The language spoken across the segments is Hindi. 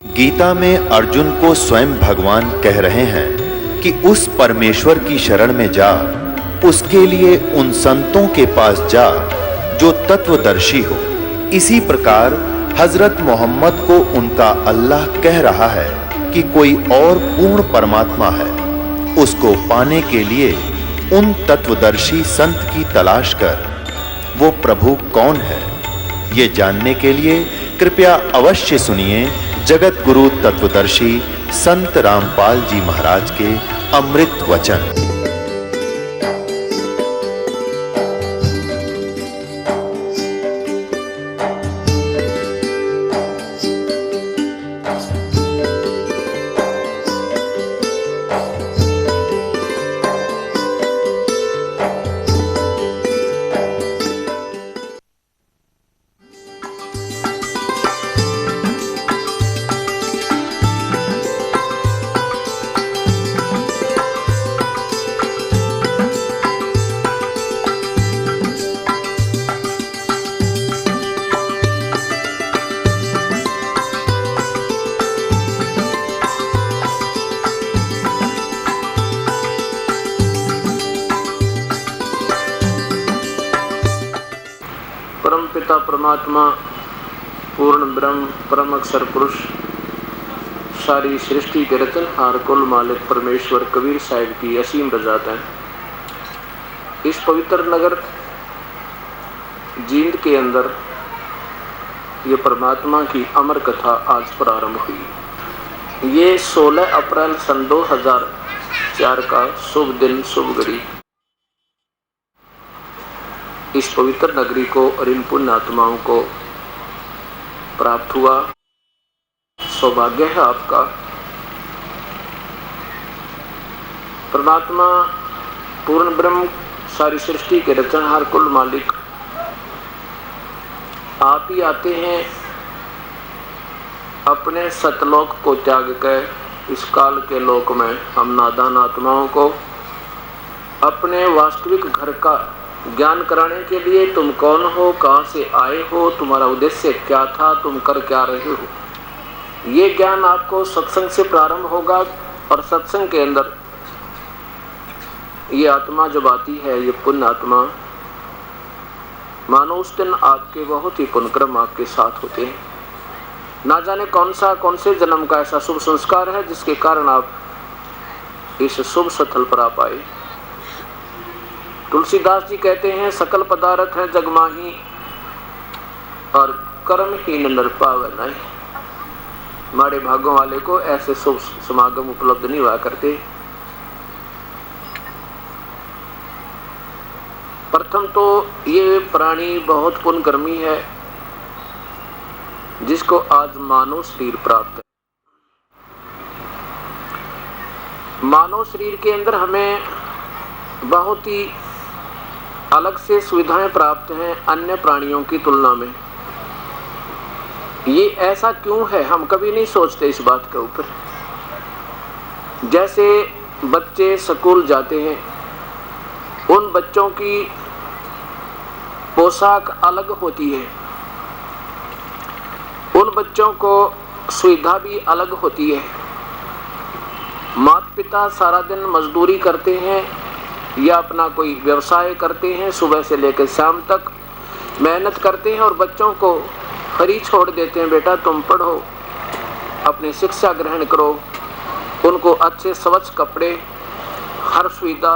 गीता में अर्जुन को स्वयं भगवान कह रहे हैं कि उस परमेश्वर की शरण में जा, उसके लिए उन संतों के पास जा जो तत्वदर्शी हो। इसी प्रकार हजरत मोहम्मद को उनका अल्लाह कह रहा है कि कोई और पूर्ण परमात्मा है। उसको पाने के लिए उन तत्वदर्शी संत की तलाश कर। वो प्रभु कौन है, ये जानने के लिए कृपया अवश्य सुनिए जगत गुरु तत्वदर्शी संत रामपाल जी महाराज के अमृत वचन। परम पिता परमात्मा पूर्ण ब्रह्म परम अक्षर पुरुष सारी सृष्टि के रचनहार कुल मालिक परमेश्वर कबीर साहिब की असीम रज़ात है। इस पवित्र नगर जींद के अंदर ये परमात्मा की अमर कथा आज प्रारंभ हुई। ये 16 अप्रैल सन 2004 का शुभ दिन शुभ घड़ी इस पवित्र नगरी को और इन पुण्य आत्माओं को प्राप्त हुआ। सौभाग्य है आपका। परमात्मा पूर्ण ब्रह्म सारी सृष्टि के रचनहार कुल मालिक आप ही आते हैं अपने सतलोक को त्याग कर इस काल के लोक में हम नादान आत्माओं को अपने वास्तविक घर का ज्ञान कराने के लिए। तुम कौन हो, कहाँ से आए हो, तुम्हारा उद्देश्य क्या था, तुम कर क्या रहे हो, ये ज्ञान आपको सत्संग से प्रारंभ होगा। और सत्संग के अंदर ये आत्मा जब आती है, ये पुण्य आत्मा, मानो उस दिन आपके बहुत ही पुण्यक्रम आपके साथ होते हैं। ना जाने कौन से जन्म का ऐसा शुभ संस्कार है जिसके कारण आप इस शुभ स्थल पर आ पाए। तुलसीदास जी कहते हैं सकल पदार्थ है जग माही और कर्महीन नर पावे नहीं। माड़े भागों वाले को ऐसे शुभ समागम उपलब्ध नहीं हुआ करते। प्रथम तो ये प्राणी बहुत पुण्यकर्मी है जिसको आज मानव शरीर प्राप्त है। मानव शरीर के अंदर हमें बहुत ही अलग से सुविधाएं प्राप्त हैं अन्य प्राणियों की तुलना में। ये ऐसा क्यों है, हम कभी नहीं सोचते इस बात के ऊपर। जैसे बच्चे स्कूल जाते हैं, उन बच्चों की पोशाक अलग होती है, उन बच्चों को सुविधा भी अलग होती है। माता पिता सारा दिन मजदूरी करते हैं या अपना कोई व्यवसाय करते हैं, सुबह से लेकर शाम तक मेहनत करते हैं और बच्चों को फ्री छोड़ देते हैं, बेटा तुम पढ़ो, अपनी शिक्षा ग्रहण करो। उनको अच्छे स्वच्छ कपड़े, हर सुविधा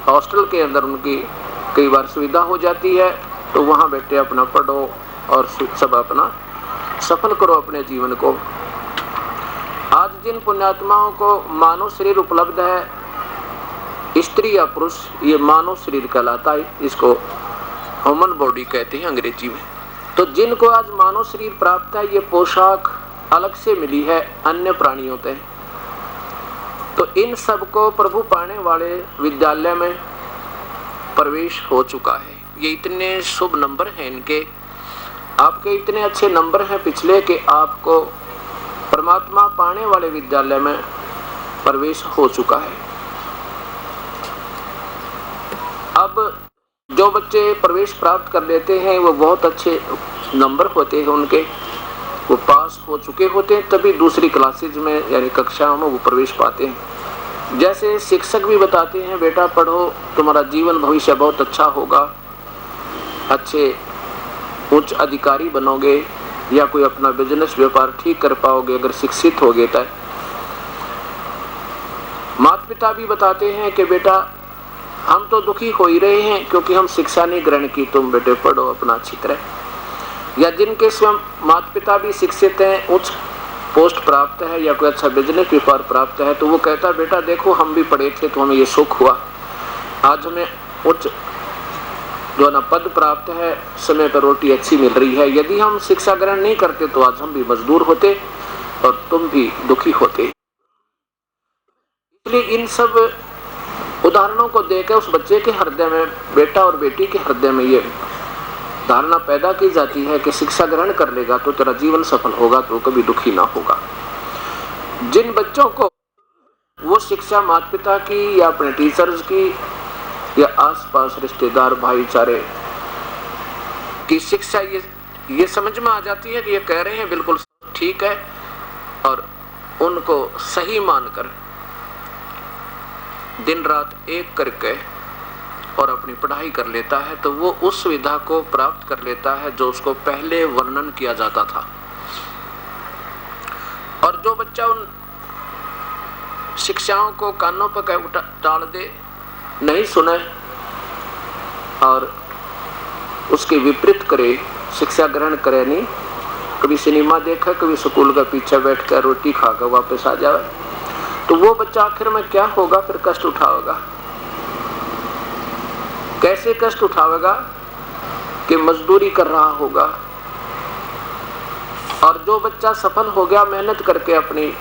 हॉस्टल के अंदर उनकी कई बार सुविधा हो जाती है, तो वहाँ बैठे अपना पढ़ो और सब अपना सफल करो अपने जीवन को। आज जिन पुण्यात्माओं को मानव शरीर उपलब्ध है, स्त्री या पुरुष, ये मानव शरीर कहलाता है। इसको ह्यूमन बॉडी कहते हैं अंग्रेजी में। तो जिनको आज मानव शरीर प्राप्त है, ये पोशाक अलग से मिली है अन्य प्राणियों से। तो इन सब को प्रभु पाने वाले विद्यालय में प्रवेश हो चुका है। ये इतने शुभ नंबर हैं इनके, आपके इतने अच्छे नंबर हैं पिछले कि आपको परमात्मा पाने वाले विद्यालय में प्रवेश हो चुका है। अब जो बच्चे प्रवेश प्राप्त कर लेते हैं वो बहुत अच्छे नंबर होते हैं उनके, वो पास हो चुके होते हैं तभी दूसरी क्लासेज में यानी कक्षाओं में वो प्रवेश पाते हैं। जैसे शिक्षक भी बताते हैं बेटा पढ़ो, तुम्हारा जीवन भविष्य बहुत अच्छा होगा, अच्छे उच्च अधिकारी बनोगे या कोई अपना बिजनेस व्यापार ठीक कर पाओगे अगर शिक्षित होगे तो। माता पिता भी बताते हैं कि बेटा हम तो दुखी हो ही रहे हैं क्योंकि हम शिक्षा नहीं ग्रहण की, तुम बेटे पढ़ो अपना अच्छी तरह। या जिनके स्वयं माता पिता भी शिक्षित हैं, उच्च पोस्ट प्राप्त है या कोई अच्छा बिजनेस व्यापार प्राप्त है, तो वो कहता है बेटा देखो हम भी पढ़े थे तो हमें ये सुख हुआ, आज हमें उच्च जो ना पद प्राप्त है, समय पर रोटी अच्छी मिल रही है। यदि हम शिक्षा ग्रहण नहीं करते तो आज हम भी मजदूर होते और तुम भी दुखी होते। इसलिए इन सब उदाहरणों को देखकर उस बच्चे के हृदय में, बेटा और बेटी के हृदय में ये धारणा पैदा की जाती है कि शिक्षा ग्रहण कर लेगा तो तेरा जीवन सफल होगा, तो कभी दुखी ना होगा। जिन बच्चों को वो शिक्षा माता पिता की या अपने टीचर्स की या आसपास रिश्तेदार भाईचारे की शिक्षा ये समझ में आ जाती है कि ये कह रहे हैं बिल्कुल ठीक है और उनको सही मानकर दिन रात एक करके और अपनी पढ़ाई कर लेता है, तो वो उस सुविधा को प्राप्त कर लेता है जो उसको पहले वर्णन किया जाता था। और जो बच्चा उन शिक्षाओं को कानों पर टाल दे, नहीं सुने और उसके विपरीत करे, शिक्षा ग्रहण करे नहीं, कभी सिनेमा देखा, कभी स्कूल का पीछे बैठ कर रोटी खाकर वापस आ जाए, तो वो बच्चा आखिर में क्या होगा, फिर कष्ट उठाएगा। कैसे कष्ट उठाएगा कि मजदूरी कर रहा होगा। और जो बच्चा सफल हो गया, मेहनत करके अपनी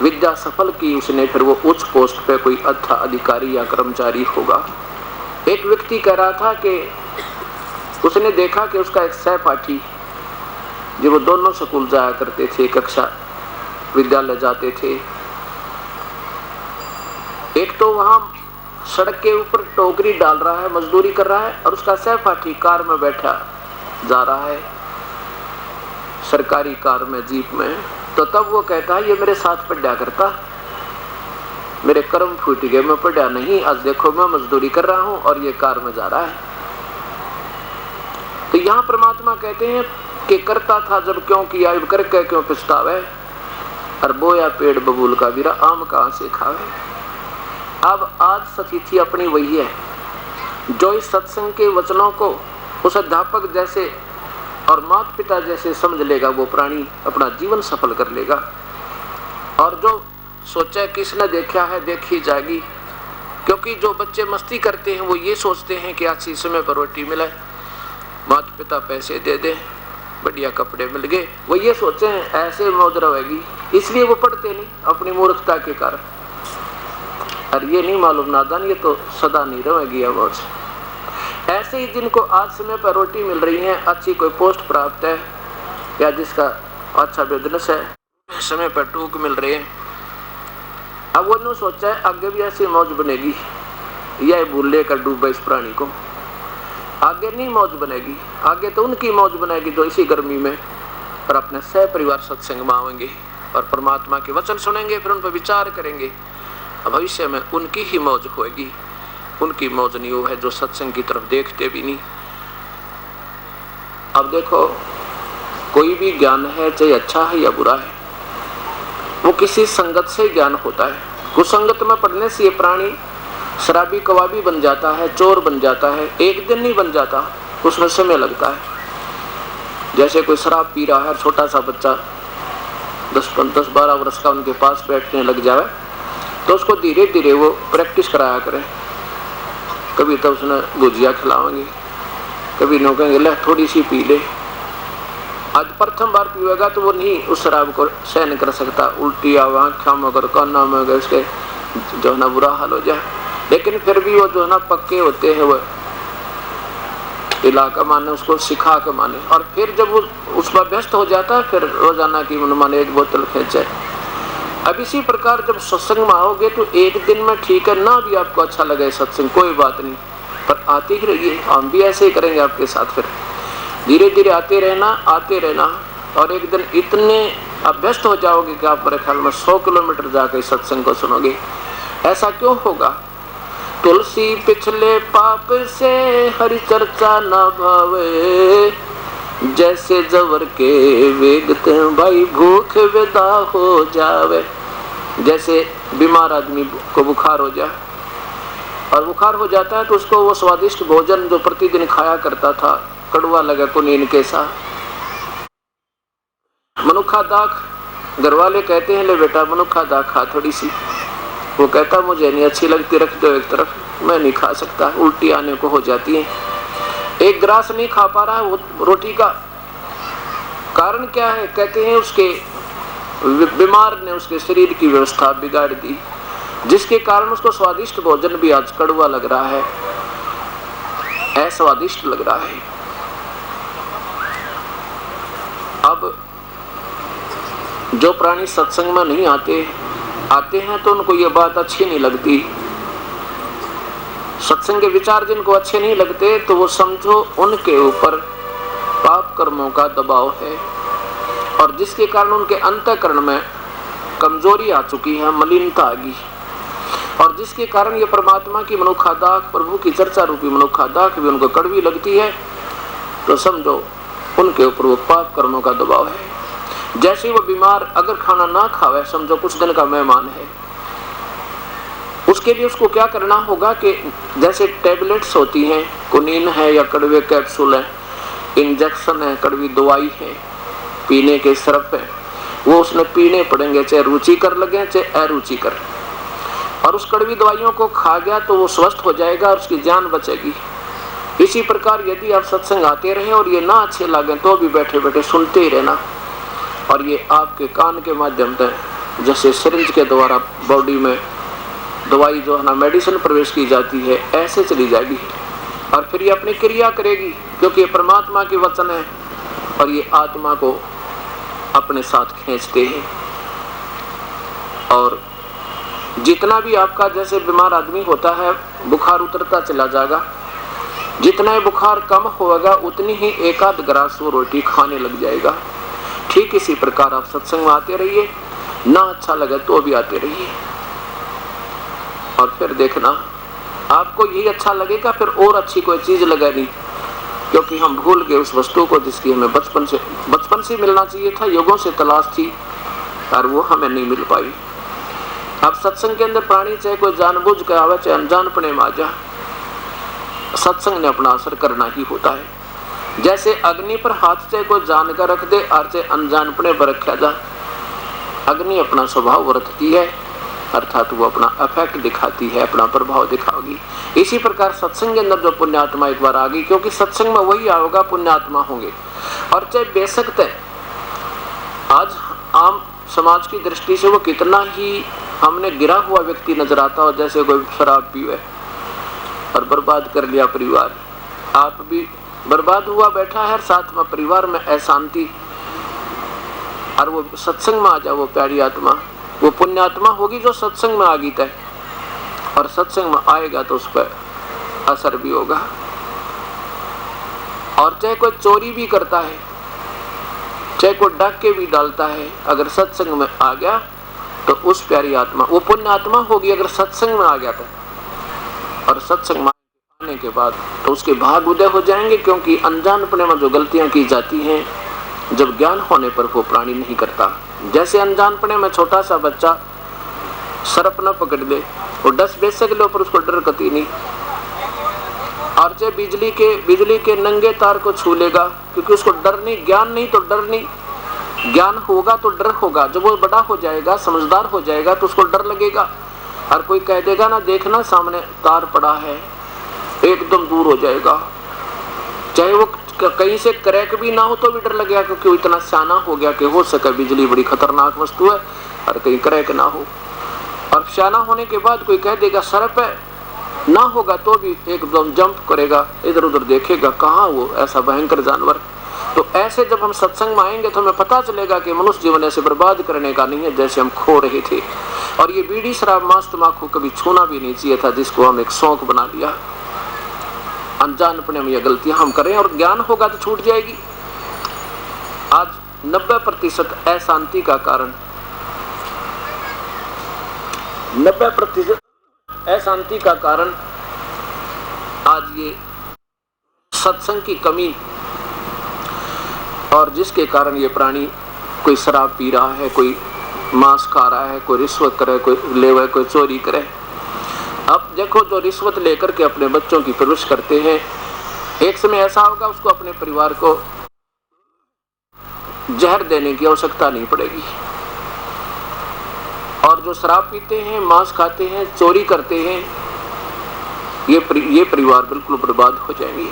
विद्या सफल की उसने, फिर वो उच्च पोस्ट पे कोई अच्छा अधिकारी या कर्मचारी होगा। एक व्यक्ति कह रहा था कि उसने देखा कि उसका एक सहपाठी, जो वो दोनों स्कूल जाया करते थे, कक्षा विद्यालय जाते थे, एक तो वहां सड़क के ऊपर टोकरी डाल रहा है, मजदूरी कर रहा है, और उसका सहपाठी कार में बैठा जा रहा है, सरकारी कार में, जीप में। तो तब वो कहता है ये मेरे साथ पढ़ा करता, मेरे कर्म फूट गए, मैं पढ़ा नहीं, आज देखो मैं मजदूरी कर रहा हूं और ये कार में जा रहा है। तो यहाँ परमात्मा कहते हैं कि करता था जब क्यों किया, अब करके क्यों पछतावे, और बोया पेड़ बबूल का वीरा, आम कहां से खावे। अब आज स्थिति अपनी वही है। जो इस सत्संग के वचनों को उस अध्यापक जैसे और माता पिता जैसे समझ लेगा, वो प्राणी अपना जीवन सफल कर लेगा। और जो सोचा किसने देखा है देखी जाएगी, क्योंकि जो बच्चे मस्ती करते हैं वो ये सोचते हैं कि अच्छी समय पर रोटी मिले, माता पिता पैसे दे दे, बढ़िया कपड़े मिल गए, वो ये सोचे हैं ऐसे मौज रहेगी, इसलिए वो पढ़ते नहीं अपनी मूर्खता के कारण। और ये नहीं मालूम नादान, ये तो सदा नहीं रहेगी मौज। ऐसे ही जिनको आज समय पर रोटी मिल रही है, अच्छी कोई पोस्ट प्राप्त है या जिसका अच्छा बिजनेस है, समय पर टूक मिल रही है, अब वो सोचा है आगे भी ऐसी मौज बनेगी, यह भूल लेकर डूबा इस प्राणी को, आगे नहीं मौज बनेगी, आगे तो उनकी मौज बनेगी जो इसी गर्मी में और अपने सह परिवार सत्संग में आएंगे और परमात्मा के वचन सुनेंगे, फिर उन पर विचार करेंगे, भविष्य में उनकी ही मौज होगी। उनकी मौज नहीं वो है जो सत्संग की तरफ देखते भी नहीं। अब देखो, कोई भी ज्ञान है, चाहे अच्छा है या बुरा है, वो किसी संगत से ज्ञान होता है। कुसंगत में पढ़ने से ये प्राणी शराबी कबाबी बन जाता है, चोर बन जाता है, एक दिन नहीं बन जाता, उसमें समय लगता है। जैसे कोई शराब पी रहा है, छोटा सा बच्चा 10-12 वर्ष का उनके पास बैठने लग जाए, तो उसको धीरे धीरे वो प्रैक्टिस कराया करें। कभी तो उसने भुजिया खिलाएंगे, कभी नो कहेंगे ले थोड़ी सी पी ले। आज प्रथम बार पीएगा तो वो नहीं उस शराब को सहन कर सकता, उल्टी आवा, आँखों में अगर काना में अगर उसके जो है ना बुरा हाल हो जाए। लेकिन फिर भी वो जो है ना पक्के होते हैं, वो इलाका माने उसको सिखा के माने, और फिर जब वो उस पर व्यस्त हो जाता है, फिर रोजाना की माने एक बोतल खींचे। अब इसी प्रकार जब सत्संग में आओगे तो एक दिन में ठीक है ना भी आपको अच्छा लगे सत्संग, कोई बात नहीं, पर आते ही रहिए, हम भी ऐसे ही करेंगे आपके साथ। फिर धीरे धीरे आते रहना और एक दिन इतने अभ्यस्त हो जाओगे कि आप मेरे ख्याल में 100 किलोमीटर जाकर सत्संग को सुनोगे। ऐसा क्यों होगा? तुलसी पिछले पाप से हरि चर्चा न भावे, जैसे जवर के वेगते भाई भूख विदा हो जावे। जैसे बीमार आदमी को बुखार हो जाए और बुखार हो जाता है तो उसको वो स्वादिष्ट भोजन जो प्रतिदिन खाया करता था कड़वा लगे कुनीन के साथ। मनुखा दाख, घर वाले कहते हैं ले बेटा मनुखा दाख खा थोड़ी सी। वो कहता मुझे नहीं अच्छी लगती, रख दो एक तरफ, मैं नहीं खा सकता, उल्टी आने को हो जाती है। एक ग्रास नहीं खा पा रहा वो रोटी का। कारण क्या है? कहते हैं उसके बीमार ने उसके शरीर की व्यवस्था बिगाड़ दी, जिसके कारण उसको स्वादिष्ट भोजन भी आज कड़वा लग रहा है, अस्वादिष्ट लग रहा है। अब जो प्राणी सत्संग में नहीं आते हैं तो उनको ये बात अच्छी नहीं लगती। सत्संग के विचार जिनको अच्छे नहीं लगते तो वो समझो उनके ऊपर पाप कर्मों का दबाव है और जिसके कारण उनके अंतःकरण में कमजोरी आ चुकी है, मलिनता आ गई, और जिसके कारण ये परमात्मा की मनुखादाख, प्रभु की चर्चा रूपी मनुखादाख भी उनको कड़वी लगती है। तो समझो उनके ऊपर वो पाप कर्मों का दबाव है। जैसे वो बीमार अगर खाना ना खावे, समझो कुछ दिन का मेहमान है, उसके लिए उसको क्या करना होगा कि जैसे टैबलेट्स होती हैं, कुनीन है या कड़वे कैप्सूल है, इंजेक्शन है, कड़वी दवाई है, पीने के सिरप है, वो उसने पीने पड़ेंगे, चाहे रुचिकर लगे चाहे अरुचिकर। और उस कड़वी दवाइयों को खा गया तो वो स्वस्थ हो जाएगा और उसकी जान बचेगी। इसी प्रकार यदि आप सत्संग आते रहे और ये ना अच्छे लगे तो भी बैठे बैठे सुनते ही रहना, और ये आपके कान के माध्यम से जैसे सिरिंज के द्वारा बॉडी में दवाई जो है ना मेडिसिन प्रवेश की जाती है, ऐसे चली जाएगी और फिर ये अपनी क्रिया करेगी, क्योंकि ये परमात्मा के वचन है और ये आत्मा को अपने साथ खींचते हैं। और जितना भी आपका जैसे बीमार आदमी होता है बुखार उतरता चला जाएगा, जितना बुखार कम होगा उतनी ही एक आध ग्रास वो रोटी खाने लग जाएगा। ठीक इसी प्रकार आप सत्संग में आते रहिए, ना अच्छा लगे तो भी आते रहिए, और फिर देखना आपको यही अच्छा लगेगा, फिर और अच्छी कोई चीज लगेगी, क्योंकि हम भूल गए उस वस्तु को जिसकी हमें बचपन से मिलना चाहिए था, युगों से तलाश थी और वो हमें नहीं मिल पाई। अब सत्संग के अंदर प्राणी चाहे कोई जानबूझ के आवे चाहे अनजानपने में आ जा, सत्संग ने अपना असर करना ही होता है। जैसे अग्नि पर हाथ चाहे कोई जान कर रख दे और चाहे अनजानपने पर रखा जा, अग्नि अपना स्वभाव रखती है, अर्थात वो अपना इफेक्ट दिखाती है, अपना प्रभाव दिखाओगी। इसी प्रकार सत्संग के अंदर जो पुण्यात्मा एक बार आ गई, क्योंकि सत्संग में वही आओगा पुण्यात्मा होंगे। और चाहे बेशक आज आम समाज की दृष्टि से वो कितना ही हमने गिरा हुआ व्यक्ति नजर आता हो, जैसे कोई शराब पीवे और बर्बाद कर लिया परिवार, आप भी बर्बाद हुआ बैठा है, साथ में परिवार में अशांति, और वो सत्संग में आ जाए वो प्यारी आत्मा, वो पुण्यात्मा होगी जो सत्संग में आ गई तय, और सत्संग में आएगा तो उस पर असर भी होगा। और चाहे कोई चोरी भी करता है, चाहे कोई डाके भी डालता है, अगर सत्संग में आ गया तो उस प्यारी आत्मा वो पुण्य आत्मा होगी अगर सत्संग में आ गया था। और सत्संग में आने के बाद तो उसके भाग उदय हो जाएंगे, क्योंकि अनजानपने में जो गलतियां की जाती हैं जब ज्ञान होने पर वो प्राणी नहीं करता। जैसे अनजानपने में छोटा सा बच्चा सर्प न पकड़ ले, वो 10 बेचक लो पर उसको डर कती नहीं। और चाहे बिजली के नंगे तार को छू लेगा, क्योंकि उसको डर नहीं, ज्ञान नहीं तो डर नहीं। ज्ञान होगा तो डर होगा, जब वो बड़ा हो जाएगा समझदार हो जाएगा तो उसको डर लगेगा, और कोई कह देगा ना देखना सामने तार पड़ा है, एकदम दूर हो जाएगा। चाहे वो कहीं से क्रैक भी ना हो तो भी डर लगेगा, क्योंकि वो इतना सियाना हो गया कि हो सके बिजली बड़ी खतरनाक वस्तु है और कहीं क्रैक ना हो। और सियाना होने के बाद कोई कह देगा सर्प है, ना होगा तो भी एकदम जंप करेगा, इधर उधर देखेगा कहाँ वो ऐसा भयंकर जानवर। तो ऐसे जब हम सत्संग में आएंगे तो हमें पता चलेगा कि मनुष्य जीवन ऐसे बर्बाद करने का नहीं है जैसे हम खो रहे थे। और ये बीड़ी शराब मांस तम्बाकू कभी छूना भी नहीं चाहिए था, जिसको हम एक शौक बना लिया। अनजानपने में ये गलतियां हम करें, और ज्ञान होगा तो छूट जाएगी। आज 90% अशांति का कारण, 90% अशांति का कारण आज ये सत्संग की कमी, और जिसके कारण ये प्राणी कोई शराब पी रहा है, कोई मांस खा रहा है, कोई रिश्वत करे, कोई लेवे, कोई चोरी करे। अब देखो, जो रिश्वत लेकर के अपने बच्चों की परवरिश करते हैं, एक समय ऐसा होगा उसको अपने परिवार को जहर देने की आवश्यकता नहीं पड़ेगी। और जो शराब पीते हैं, मांस खाते हैं, चोरी करते हैं, ये परिवार बिल्कुल बर्बाद हो जाएंगे।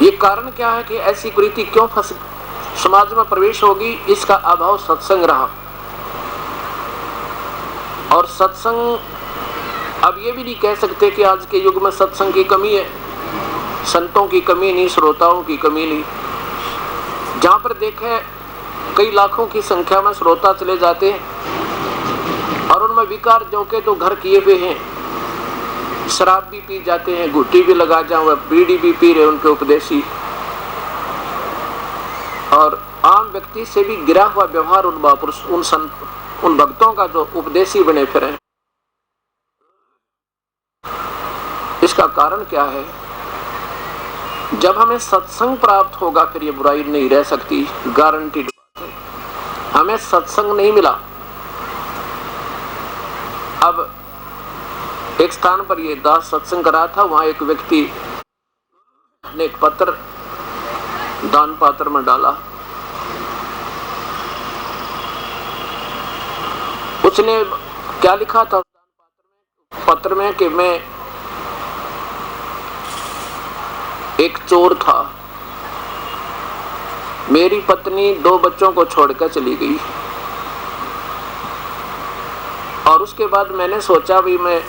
ये कारण क्या है कि ऐसी कुरीति क्यों समाज में प्रवेश होगी? इसका अभाव सत्संग रहा। और सत्संग, अब ये भी नहीं कह सकते कि आज के युग में सत्संग की कमी है। संतों की कमी नहीं, श्रोताओं की कमी नहीं। जहां पर देखे कई लाखों की संख्या में श्रोता चले जाते हैं और उनमें विकार जो के तो घर किए हुए हैं, शराब भी पी जाते हैं, गुट्टी भी लगा जाए, बीड़ी भी पी रहे उनके उपदेशी, और आम व्यक्ति से भी गिरा हुआ व्यवहार उन महापुरुष, उन संत, उन भक्तों का जो उपदेशी बने फिरे। इसका कारण क्या है? जब हमें सत्संग प्राप्त होगा फिर ये बुराई नहीं रह सकती, गारंटीड बात है। हमें सत्संग नहीं मिला। अब एक स्थान पर ये दास सत्संग करा था, वहां एक व्यक्ति ने एक पत्र दान पात्र में डाला। उसने क्या लिखा था पत्र में कि मैं एक चोर था, मेरी पत्नी 2 बच्चों को छोड़कर चली गई, और उसके बाद मैंने सोचा भी मैं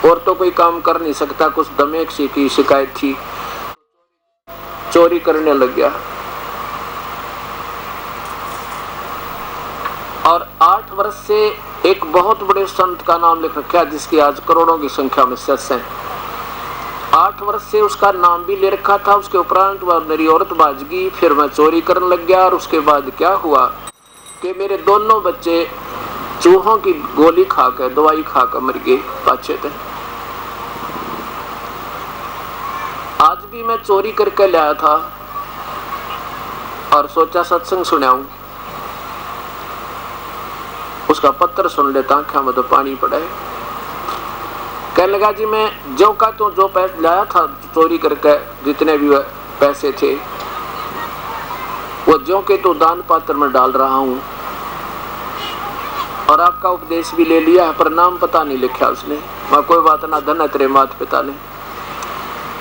और तो कोई काम कर नहीं सकता, कुछ दमेक सी की शिकायत थी, चोरी करने लग गया। और 8 वर्ष से एक बहुत बड़े संत का नाम लिख रखा है, जिसकी आज करोड़ों की संख्या में शिष्य हैं। 8 वर्ष से उसका नाम भी ले रखा था। उसके उपरांत वह मेरी औरत बाजगी, फिर मैं चोरी करने लग गया, और उसके बाद क्या हुआ कि मेरे दोनों बच्चे चूहों की गोली खाकर, दवाई खाकर मर गए, पाछे थे। आज भी मैं चोरी करके लाया था और सोचा सत्संग सुनाऊं। उसका पत्र सुन लेता, आंखों में तो पानी पड़ा है। कहने लगा, जी मैं जो का तो जो पैसे लाया था चोरी करके, जितने भी पैसे थे वो जो के तो दान पात्र में डाल रहा हूं, और आपका उपदेश भी ले लिया है, पर नाम पता नहीं लिखा उसने। मैं कोई बात ना, धन है तेरे माता पिता ने।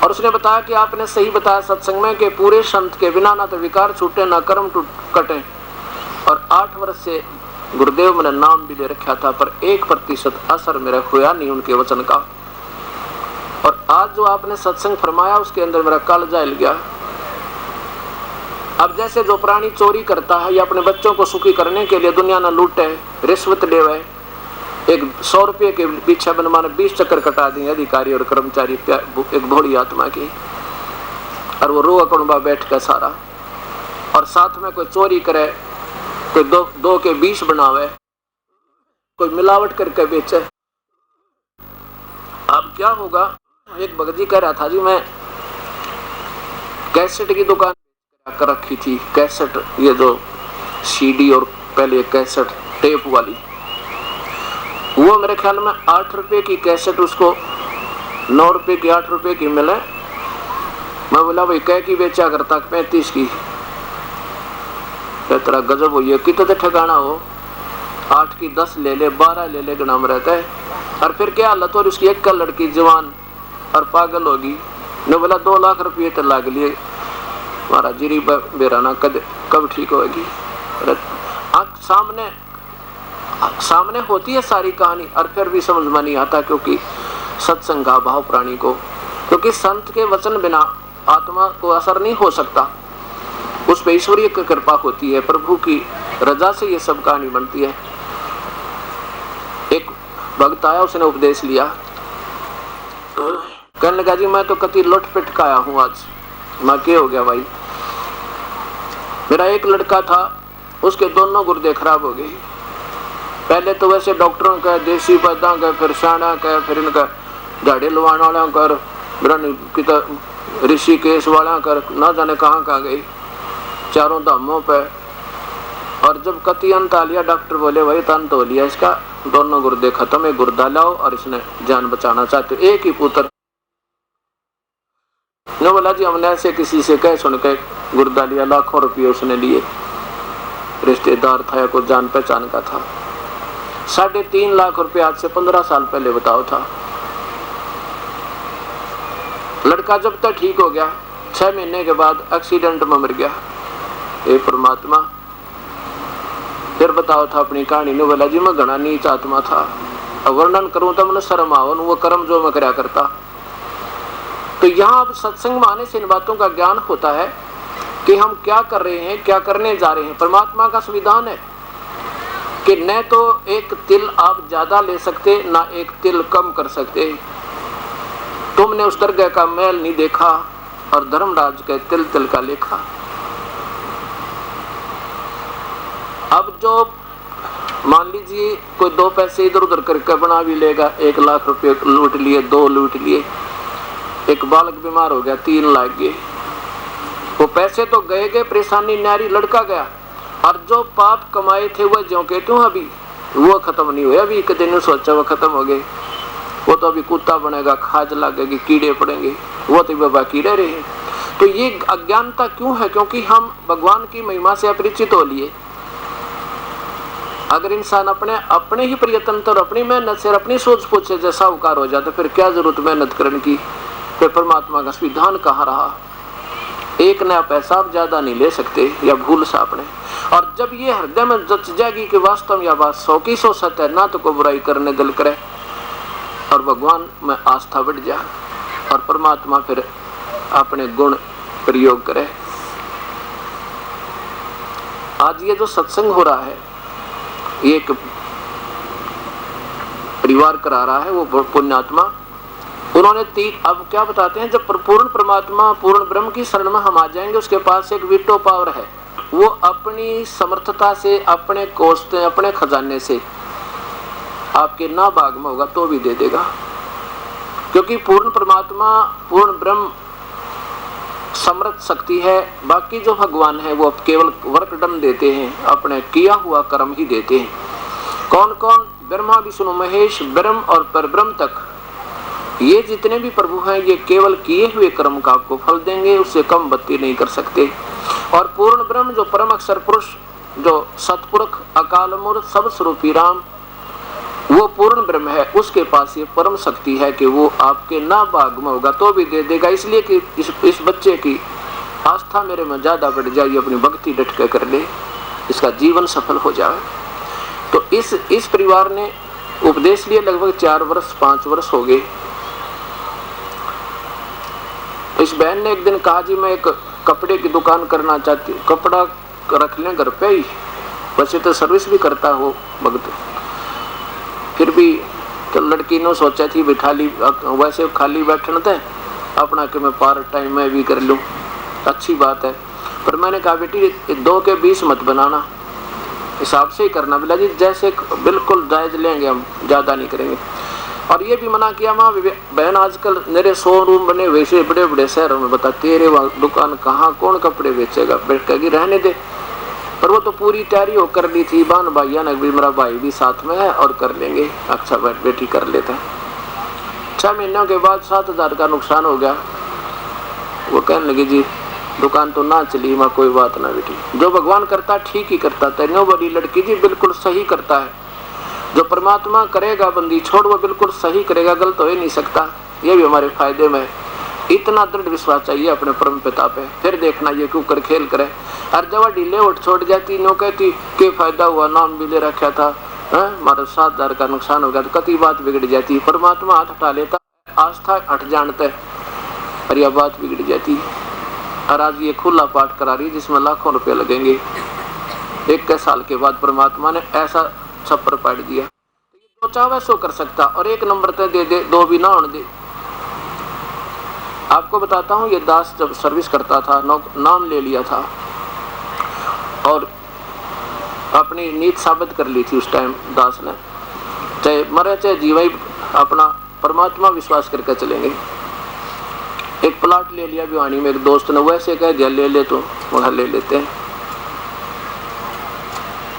और उसने बताया कि आपने सही बताया सत्संग में कि पूरे संत के बिना ना तो विकार छूटे ना कर्म कटे, और 8 वर्ष से गुरुदेव मैंने नाम भी ले रखा था, पर 1% असर मेरा हुआ नहीं उनके वचन का। और आज जो आपने सत्संग फरमाया उसके अंदर मेरा कालजा हिल गया। अब जैसे जो प्राणी चोरी करता है या अपने बच्चों को सुखी करने के लिए दुनिया न लूटे, रिश्वत लेवे, एक 100 रुपये के पीछे बनमाने 20 चक्कर कटा देंगे अधिकारी और कर्मचारी एक भोली आत्मा की, और वो रो अकुणबा बैठ कर सारा, और साथ में कोई चोरी करे, कोई 2 के 20 बनावे, कोई मिलावट करके बेचे। अब क्या होगा? एक भगत जी कह रहा था, जी मैं कैसेट की दुकान कर रखी थी, कैसेट, ये जो सीडी और पहले कैसेट टेप वाली, वो मेरे ख्याल में 8 रुपए की कैसेट उसको 9 रुपए की 8 रुपए की मिले। मैं बोला भाई कह की बेचा करता? 35 की। तेरा गजब हो, ये कितने ठिकाना हो, 8 की 10 ले ले, 12 ले ले नाम रहता है। और फिर क्या हालत, और उसकी एक लड़की जवान और पागल होगी। ने बोला 2 लाख रुपये तो लाग लिए, हमारा जीरी बेराना कब ठीक होगी? सामने होती है सारी कहानी, और फिर भी समझ में नहीं आता, क्योंकि सत्संग का भाव प्राणी को, क्योंकि संत के वचन बिना आत्मा को असर नहीं हो सकता, उस पर ईश्वरीय कृपा होती है, प्रभु की रजा से ये सब कहानी बनती है। एक भक्त आया, उसने उपदेश लिया, कहने लगा जी मैं तो कति लुट पिट का आया हूँ आज। मैं क्या हो गया भाई? मेरा एक लड़का था, उसके दोनों गुर्दे खराब हो गए। पहले तो वैसे डॉक्टरों का, देसी पैदा का, फिर शाना का, फिर इनका झाड़े लवाण वाला कर, ऋषिकेश वाला कर, ना जाने कहाँ कहाँ गई, चारों धामों पे। और जब कति अंत आ लिया, डॉक्टर बोले भाई अंत हो लिया इसका, दोनों गुर्दे खत्म है, गुर्दा लाओ और इसने जान बचाना चाहते। एक ही पुत्र ने बोला जी हमने ऐसे किसी से कह सुन के गुर्दा लिया, लाखों रुपये उसने लिए, रिश्तेदार था या कोई जान पहचान का था। 3.5 लाख रुपए आज से 15 साल पहले बताओ था। लड़का जब तक ठीक हो गया, 6 महीने के बाद एक्सीडेंट में मर गया। हे परमात्मा, फिर बताओ था अपनी कहानी ने। बोला जी मैं घना नीच आत्मा था, वर्णन करूं तो मैंने शर्म आवन, वो कर्म जो मैं करया करता। तो यहाँ अब सत्संग में आने से इन बातों का ज्ञान होता है कि हम क्या कर रहे हैं, क्या करने जा रहे हैं। परमात्मा का संविधान है कि न तो एक तिल आप ज्यादा ले सकते, ना एक तिल कम कर सकते। तुमने उस दरगाह का मैल नहीं देखा और धर्मराज के तिल तिल का लेखा। अब जो मान लीजिए कोई 2 पैसे इधर उधर करके बना भी लेगा, 1 लाख रुपए लूट लिए, 2 लूट लिए, एक बालक बीमार हो गया, 3 लाख गए। वो पैसे तो गए, परेशानी न्यारी, लड़का गया। और जो पाप कमाए थे वो जो कहते हैं अभी वो खत्म नहीं हुए। अभी एक दिन सोचा वो खत्म हो गए, वो तो अभी कुत्ता बनेगा, खाज लगेगी, कीड़े पड़ेंगे, वो तो बाकी रह रहे हैं। तो ये अज्ञानता क्यों है? क्योंकि हम भगवान की महिमा से अपरिचित हो लिए। अगर इंसान अपने ही प्रयत्न और अपनी मेहनत से, अपनी सोच पूछे जैसा उकार हो जाता, फिर क्या जरूरत मेहनत करने की? फिर परमात्मा का संविधान कहाँ रहा? एक नया पैसा आप ज्यादा नहीं ले सकते या भूल सा अपने। और जब ये हृदय में जच जाएगी कि वास्तव में यह बात 100 की 100 सत्य है, ना तो कोई बुराई करने दिल करे और भगवान में आस्था बढ़ जाए और परमात्मा फिर अपने गुण प्रयोग करे। आज ये जो सत्संग हो रहा है, ये एक परिवार करा रहा है, वो पुण्यात्मा, उन्होंने अब क्या बताते हैं, जब पूर्ण परमात्मा, पूर्ण ब्रह्म की शरण में हम आ जाएंगे, उसके पास एक वीटो पावर है। वो अपनी समर्थता से, अपने कोष से, अपने खजाने से आपके ना भाग में होगा तो भी दे देगा। क्योंकि पूर्ण परमात्मा, पूर्ण ब्रह्म समर्थ शक्ति है। बाकी जो भगवान है वो केवल वर्कडन देते हैं, अपने किया हुआ कर्म ही देते हैं। कौन कौन? ब्रह्मा, विष्णु, महेश, ब्रह्म और परब्रह्म तक, ये जितने भी प्रभु हैं, ये केवल किए हुए कर्म का आपको फल देंगे, उससे कम बत्ती नहीं कर सकते। और पूर्ण ब्रह्म जो परम अक्षर पुरुष, जो सतपुरुष, अकाल मूर्त, सब स्वरूपी राम, वो पूर्ण ब्रह्म है। उसके पास ये परम शक्ति है कि वो आपके ना भाग में होगा तो भी दे देगा। इसलिए कि इस बच्चे की आस्था मेरे में ज्यादा बढ़ जाए, अपनी भक्ति डट के कर ले, इसका जीवन सफल हो जाए। तो इस परिवार ने उपदेश लिए लगभग 4 वर्ष 5 वर्ष हो गए। इस बहन ने एक दिन कहा जी मैं एक कपड़े की दुकान करना चाहती हूँ, कपड़ा रख लें घर पे ही, वैसे तो सर्विस भी करता हो भक्त, फिर भी तो लड़की ने सोचा थी भी खाली वैसे खाली बैठने थे अपना कि मैं पार्ट टाइम में भी कर लूँ, अच्छी बात है। पर मैंने कहा बेटी 2 के 20 मत बनाना, हिसाब से ही करना। बोला जी जैसे बिल्कुल जायज लेंगे, हम ज़्यादा नहीं करेंगे। और ये भी मना किया, माँ बहन आजकल मेरे शोरूम बने वैसे बड़े बड़े शहरों में, बता तेरे दुकान कहाँ, कौन कपड़े बेचेगा? कहेगी रहने दे। पर वो तो पूरी तैयारी हो कर ली थी, बान भाइया ने भी, मेरा भाई भी साथ में है और कर लेंगे। अच्छा बेटी कर लेता है। 6 महीनों के बाद 7,000 का नुकसान हो गया। वो कहने लगी जी दुकान तो ना चली, माँ कोई बात ना बेटी, जो भगवान करता ठीक ही करता। तेनो बड़ी लड़की जी बिल्कुल सही करता है, जो परमात्मा करेगा बंदी छोड़ वो बिल्कुल सही करेगा, गलत हो ही नहीं सकता। ये भी हमारे फायदे में, इतना दृढ़ विश्वास चाहिए अपने परम पिता पे। फिर देखना ये क्यों कर खेल करे। हर जगह ढीले उठ छोड़ जाती, नो कहती के फायदा हुआ, नाम भी ले रखा था, हमारा 7,000 का नुकसान हो गया, तो कति बात बिगड़ जाती। परमात्मा हाथ हटा लेता, आस्था हट जानता है और यह बात बिगड़ जाती। और आज ये खुला पाठ करा रही जिसमें लाखों रुपए लगेंगे। 21 साल के बाद परमात्मा ने ऐसा छप्पर पाट दिया। जो चाहे सो कर सकता, और 1 नंबर तक दे दे, 2 भी ना होने दे। आपको बताता हूँ, ये दास जब सर्विस करता था, नाम ले लिया था और अपनी नीत साबित कर ली थी उस टाइम दास ने, चाहे मरे चाहे जीवा, अपना परमात्मा विश्वास करके चलेंगे। एक प्लाट ले लिया भिवानी में, एक दोस्त ने वैसे कह दिया ले ले, तो वहाँ ले लेते हैं,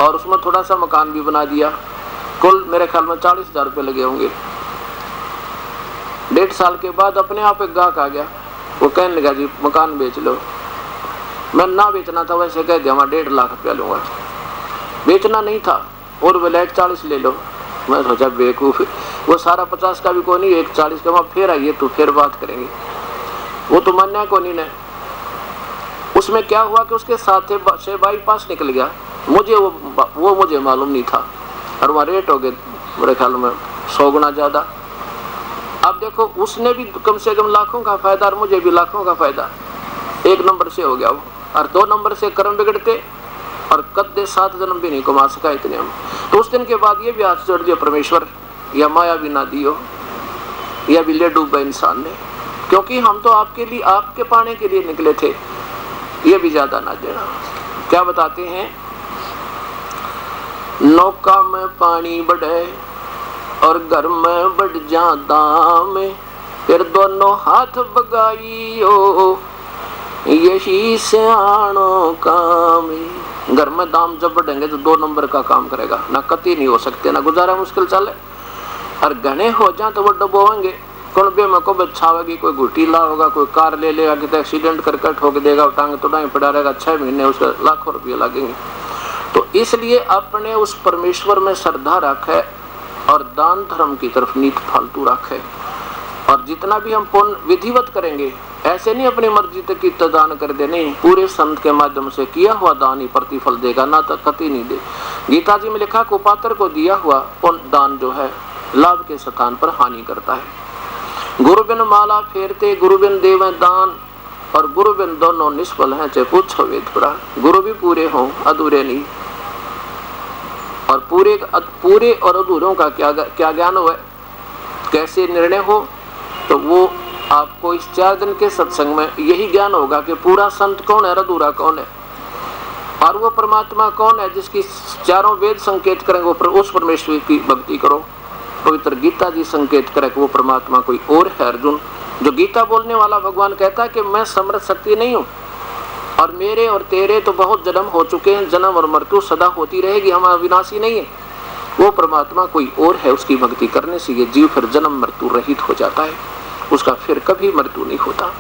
और उसमें थोड़ा सा मकान भी बना दिया। कुल मेरे ख्याल में 40,000 रुपये लगे होंगे। 1.5 साल के बाद अपने आप एक गाहक आ गया, वो कहने लगा जी मकान बेच लो। मैं ना बेचना था, वैसे कह दिया मैं 1.5 लाख रुपया लूँगा। बेचना नहीं था और बोले 40 ले लो। मैं सोचा बेवकूफ़, वो सारा 50 का भी कोई नहीं, 40 का। वहाँ फिर आइए तो फिर बात करेंगे। वो तो मान्या को नहीं ने। उसमें क्या हुआ कि उसके साथ से बाईपास निकल गया, मुझे वो मुझे मालूम नहीं था, और वहाँ रेट हो गए मेरे ख्याल में 100 गुना ज़्यादा। अब देखो, उसने भी कम से कम लाखों का फायदा और मुझे भी लाखों का फायदा। 1 नंबर से हो गया वो, और 2 नंबर से कर्म बिगड़ते और कद्दे 7 जन्म भी नहीं कमा सका इतने हम। तो उस दिन के बाद ये भी हाथ जोड़ दिया परमेश्वर, या माया भी ना दियो, या भी ले डूबा इंसान ने, क्योंकि हम तो आपके लिए, आपके पाने के लिए निकले थे, ये भी ज्यादा ना देना। क्या बताते हैं, नौका में पानी बढ़े और घर में बढ़ जा दाम, फिर दोनों हाथ बगाइयो यही सियाणों काम। घर में दाम जब बढ़ेंगे तो 2 नंबर का काम करेगा, ना कति नहीं हो सकते, ना गुजारा मुश्किल चले। और घने हो जाए तो वो डबोएंगे, कुणबे में को बचावेगी, कोई घुटीला होगा, कोई कार ले लेगा, कितना एक्सीडेंट करके ठोक देगा, टांग तुड़ाई पड़ा रहेगा, 6 महीने उसके लाखों रुपये लगेंगे। तो इसलिए अपने उस परमेश्वर में श्रद्धा रखे और दान धर्म की तरफ नीत फालतू रखे, और जितना भी हम पुण्य विधिवत करेंगे, ऐसे नहीं अपनी मर्जी तक की दान कर दे, नहीं, पूरे संत के माध्यम से किया हुआ दान ही प्रतिफल देगा, ना तो कति नहीं दे। गीता जी में लिखा, कुपात्र को दिया हुआ पुण्य दान जो है लाभ के स्थान पर हानि करता है। गुरु बिन माला फेरते गुरु बिन देव दान, और गुरु बिन दोनों निष्फल हैं, चाहे पूछो वेद पुराण। गुरु भी पूरे हों, अधूरे नहीं। और पूरे और अधूरों का क्या ज्ञान हो, कैसे निर्णय हो, तो वो आपको इस 4 दिन के सत्संग में यही ज्ञान होगा कि पूरा संत कौन है, अधूरा कौन है, और वो परमात्मा कौन है जिसकी 4 वेद संकेत करेंगे उस परमेश्वर की भक्ति करो। पवित्र गीता जी संकेत करे कि वो परमात्मा कोई और है। अर्जुन, जो गीता बोलने वाला भगवान कहता है कि मैं समर्थ शक्ति नहीं हूँ, और मेरे और तेरे तो बहुत जन्म हो चुके हैं, जन्म और मृत्यु सदा होती रहेगी, हम अविनाशी नहीं है। वो परमात्मा कोई और है, उसकी भक्ति करने से ये जीव फिर जन्म मृत्यु रहित हो जाता है, उसका फिर कभी मृत्यु नहीं होता।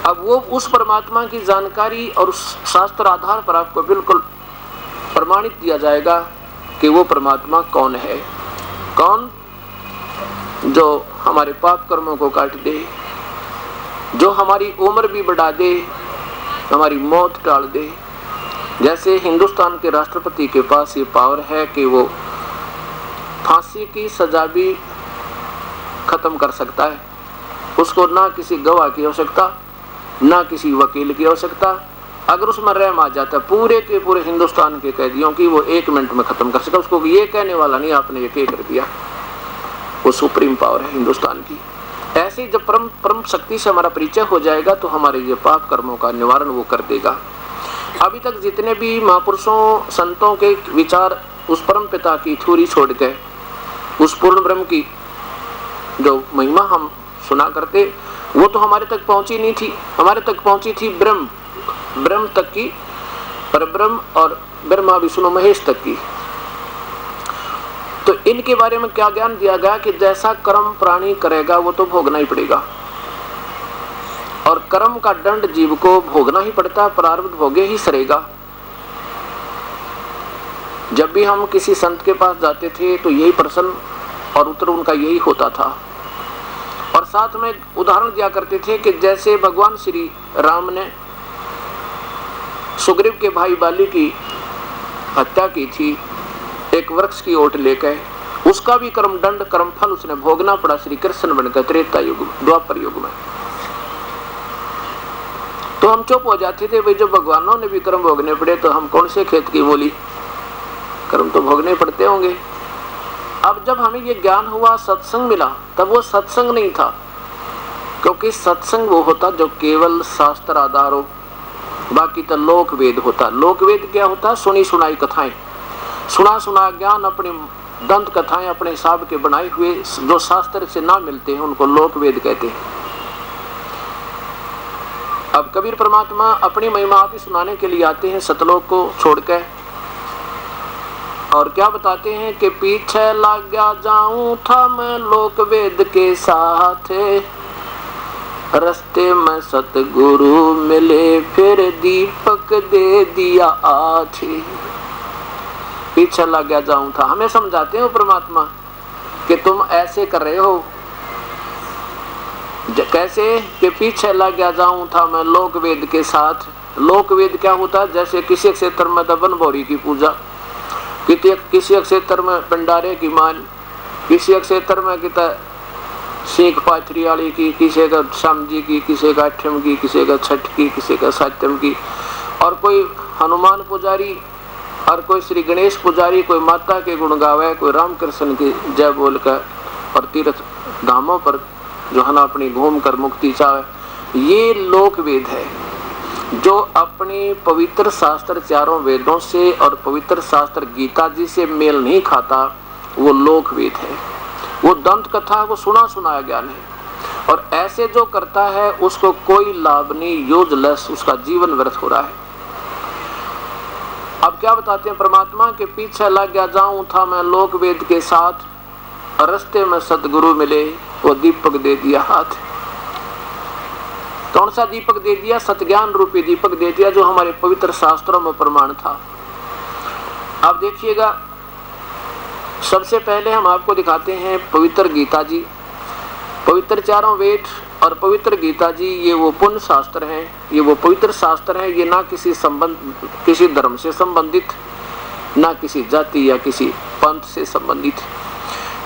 अब वो उस परमात्मा की जानकारी और उस शास्त्र आधार पर आपको बिल्कुल प्रमाणित दिया जाएगा कि वो परमात्मा कौन है। कौन? जो हमारे पाप कर्मों को काट दे, जो हमारी उम्र भी बढ़ा दे, हमारी मौत टाल दे। जैसे हिंदुस्तान के राष्ट्रपति के पास ये पावर है कि वो फांसी की सजा भी खत्म कर सकता है, उसको ना किसी गवाह की आवश्यकता, ना किसी वकील की आवश्यकता। अगर उसमें रहम आ जाता है पूरे के पूरे हिंदुस्तान के कैदियों की, वो 1 मिनट में खत्म कर सकता। उसको ये कहने वाला नहीं आपने ये क्या कर दिया। वो सुप्रीम पावर है हिंदुस्तान की। ऐसे जब परम शक्ति से हमारा परिचय हो जाएगा तो हमारे ये पाप कर्मों का निवारण वो कर देगा। अभी तक जितने भी महापुरुषों संतों के विचार उस परम पिता की थ्योरी छोड़ के उस पूर्ण ब्रह्म की जो महिमा हम सुना करते, वो तो हमारे तक पहुंची नहीं थी। हमारे तक पहुंची थी ब्रह्म तक की, पर ब्रह्म और ब्रह्मा विष्णु महेश तक की। तो इनके बारे में क्या ज्ञान दिया गया कि जैसा कर्म प्राणी करेगा वो तो भोगना ही पड़ेगा, और कर्म का दंड जीव को भोगना ही पड़ता, प्रारब्ध भोगे ही सरेगा। जब भी हम किसी संत के पास जाते थे तो यही प्रश्न और उत्तर उनका यही होता था, और साथ में उदाहरण दिया करते थे कि जैसे भगवान श्री राम ने सुग्रीव के भाई बाली की हत्या की थी एक वृक्ष की ओट लेकर, उसका भी कर्म दंड कर्म फल उसने भोगना पड़ा श्री कृष्ण बनकर त्रेता युग द्वापर युग में। तो हम चुप हो जाते थे, भाई जब भगवानों ने भी कर्म भोगने पड़े तो हम कौन से खेत की मूली, कर्म तो भोगने पड़ते होंगे। अब जब हमें ये ज्ञान हुआ, सत्संग मिला, तब वो सत्संग नहीं था, क्योंकि सत्संग वो होता जो केवल शास्त्र आधार हो, बाकी तो लोक वेद होता। लोक वेद क्या होता? सुनी सुनाई कथाएं, सुना सुना ज्ञान, अपनी दंत कथाएं अपने हिसाब के बनाए हुए जो शास्त्र से ना मिलते हैं उनको लोक वेद कहते हैं। अब कबीर परमात्मा अपनी महिमा आप ही सुनाने के लिए आते हैं सतलोक को छोड़कर, और क्या बताते हैं कि पीछे लग गया जाऊं था मैं लोक वेद के साथ, रस्ते में सतगुरु मिले फिर दीपक दे दिया आज। पीछे लग गया जाऊं था, हमें समझाते हैं परमात्मा कि तुम ऐसे कर रहे हो। कैसे? कि पीछे लग गया जाऊं था मैं लोक वेद के साथ। लोक वेद क्या होता है? जैसे किसी क्षेत्र में दबन भौरी की पूजा, किसी क्षेत्र में भंडारे की मान, किसी क्षेत्र में किता शेख पाथरी वाली की, किसी का श्याम जी की, किसी का अठम की, किसी का छठ की, किसी का सातम की, और कोई हनुमान पुजारी और कोई श्री गणेश पुजारी, कोई माता के गुण गावे, कोई रामकृष्ण की जय बोलकर, और तीर्थ धामों पर जो है ना अपनी घूम कर मुक्ति चाहे। ये लोक वेद है जो अपनी पवित्र शास्त्र चारों वेदों से और पवित्र शास्त्र गीता जी से मेल नहीं खाता, वो लोक वेद है। वो दंत कथा है, वो सुना सुनाया ज्ञान है, और ऐसे जो करता है उसको कोई लाभ नहीं, यूजलेस, उसका जीवन व्यर्थ हो रहा है। अब क्या बताते हैं परमात्मा के पीछे लग गया जाऊं था मैं लोक वेद के साथ, रस्ते में सतगुरु मिले वो दीपक दे दिया हाथ। कौन सा दीपक दे दिया? सतज्ञान रूपी दीपक दे दिया जो हमारे पवित्र शास्त्रों में प्रमाण था। अब देखिएगा, सबसे पहले हम आपको दिखाते हैं पवित्र गीता जी। पवित्र चारों वेद और पवित्र गीता जी ये वो पुण्य शास्त्र हैं, ये वो पवित्र शास्त्र हैं। ये ना किसी धर्म से संबंधित, ना किसी जाति या किसी पंथ से संबंधित।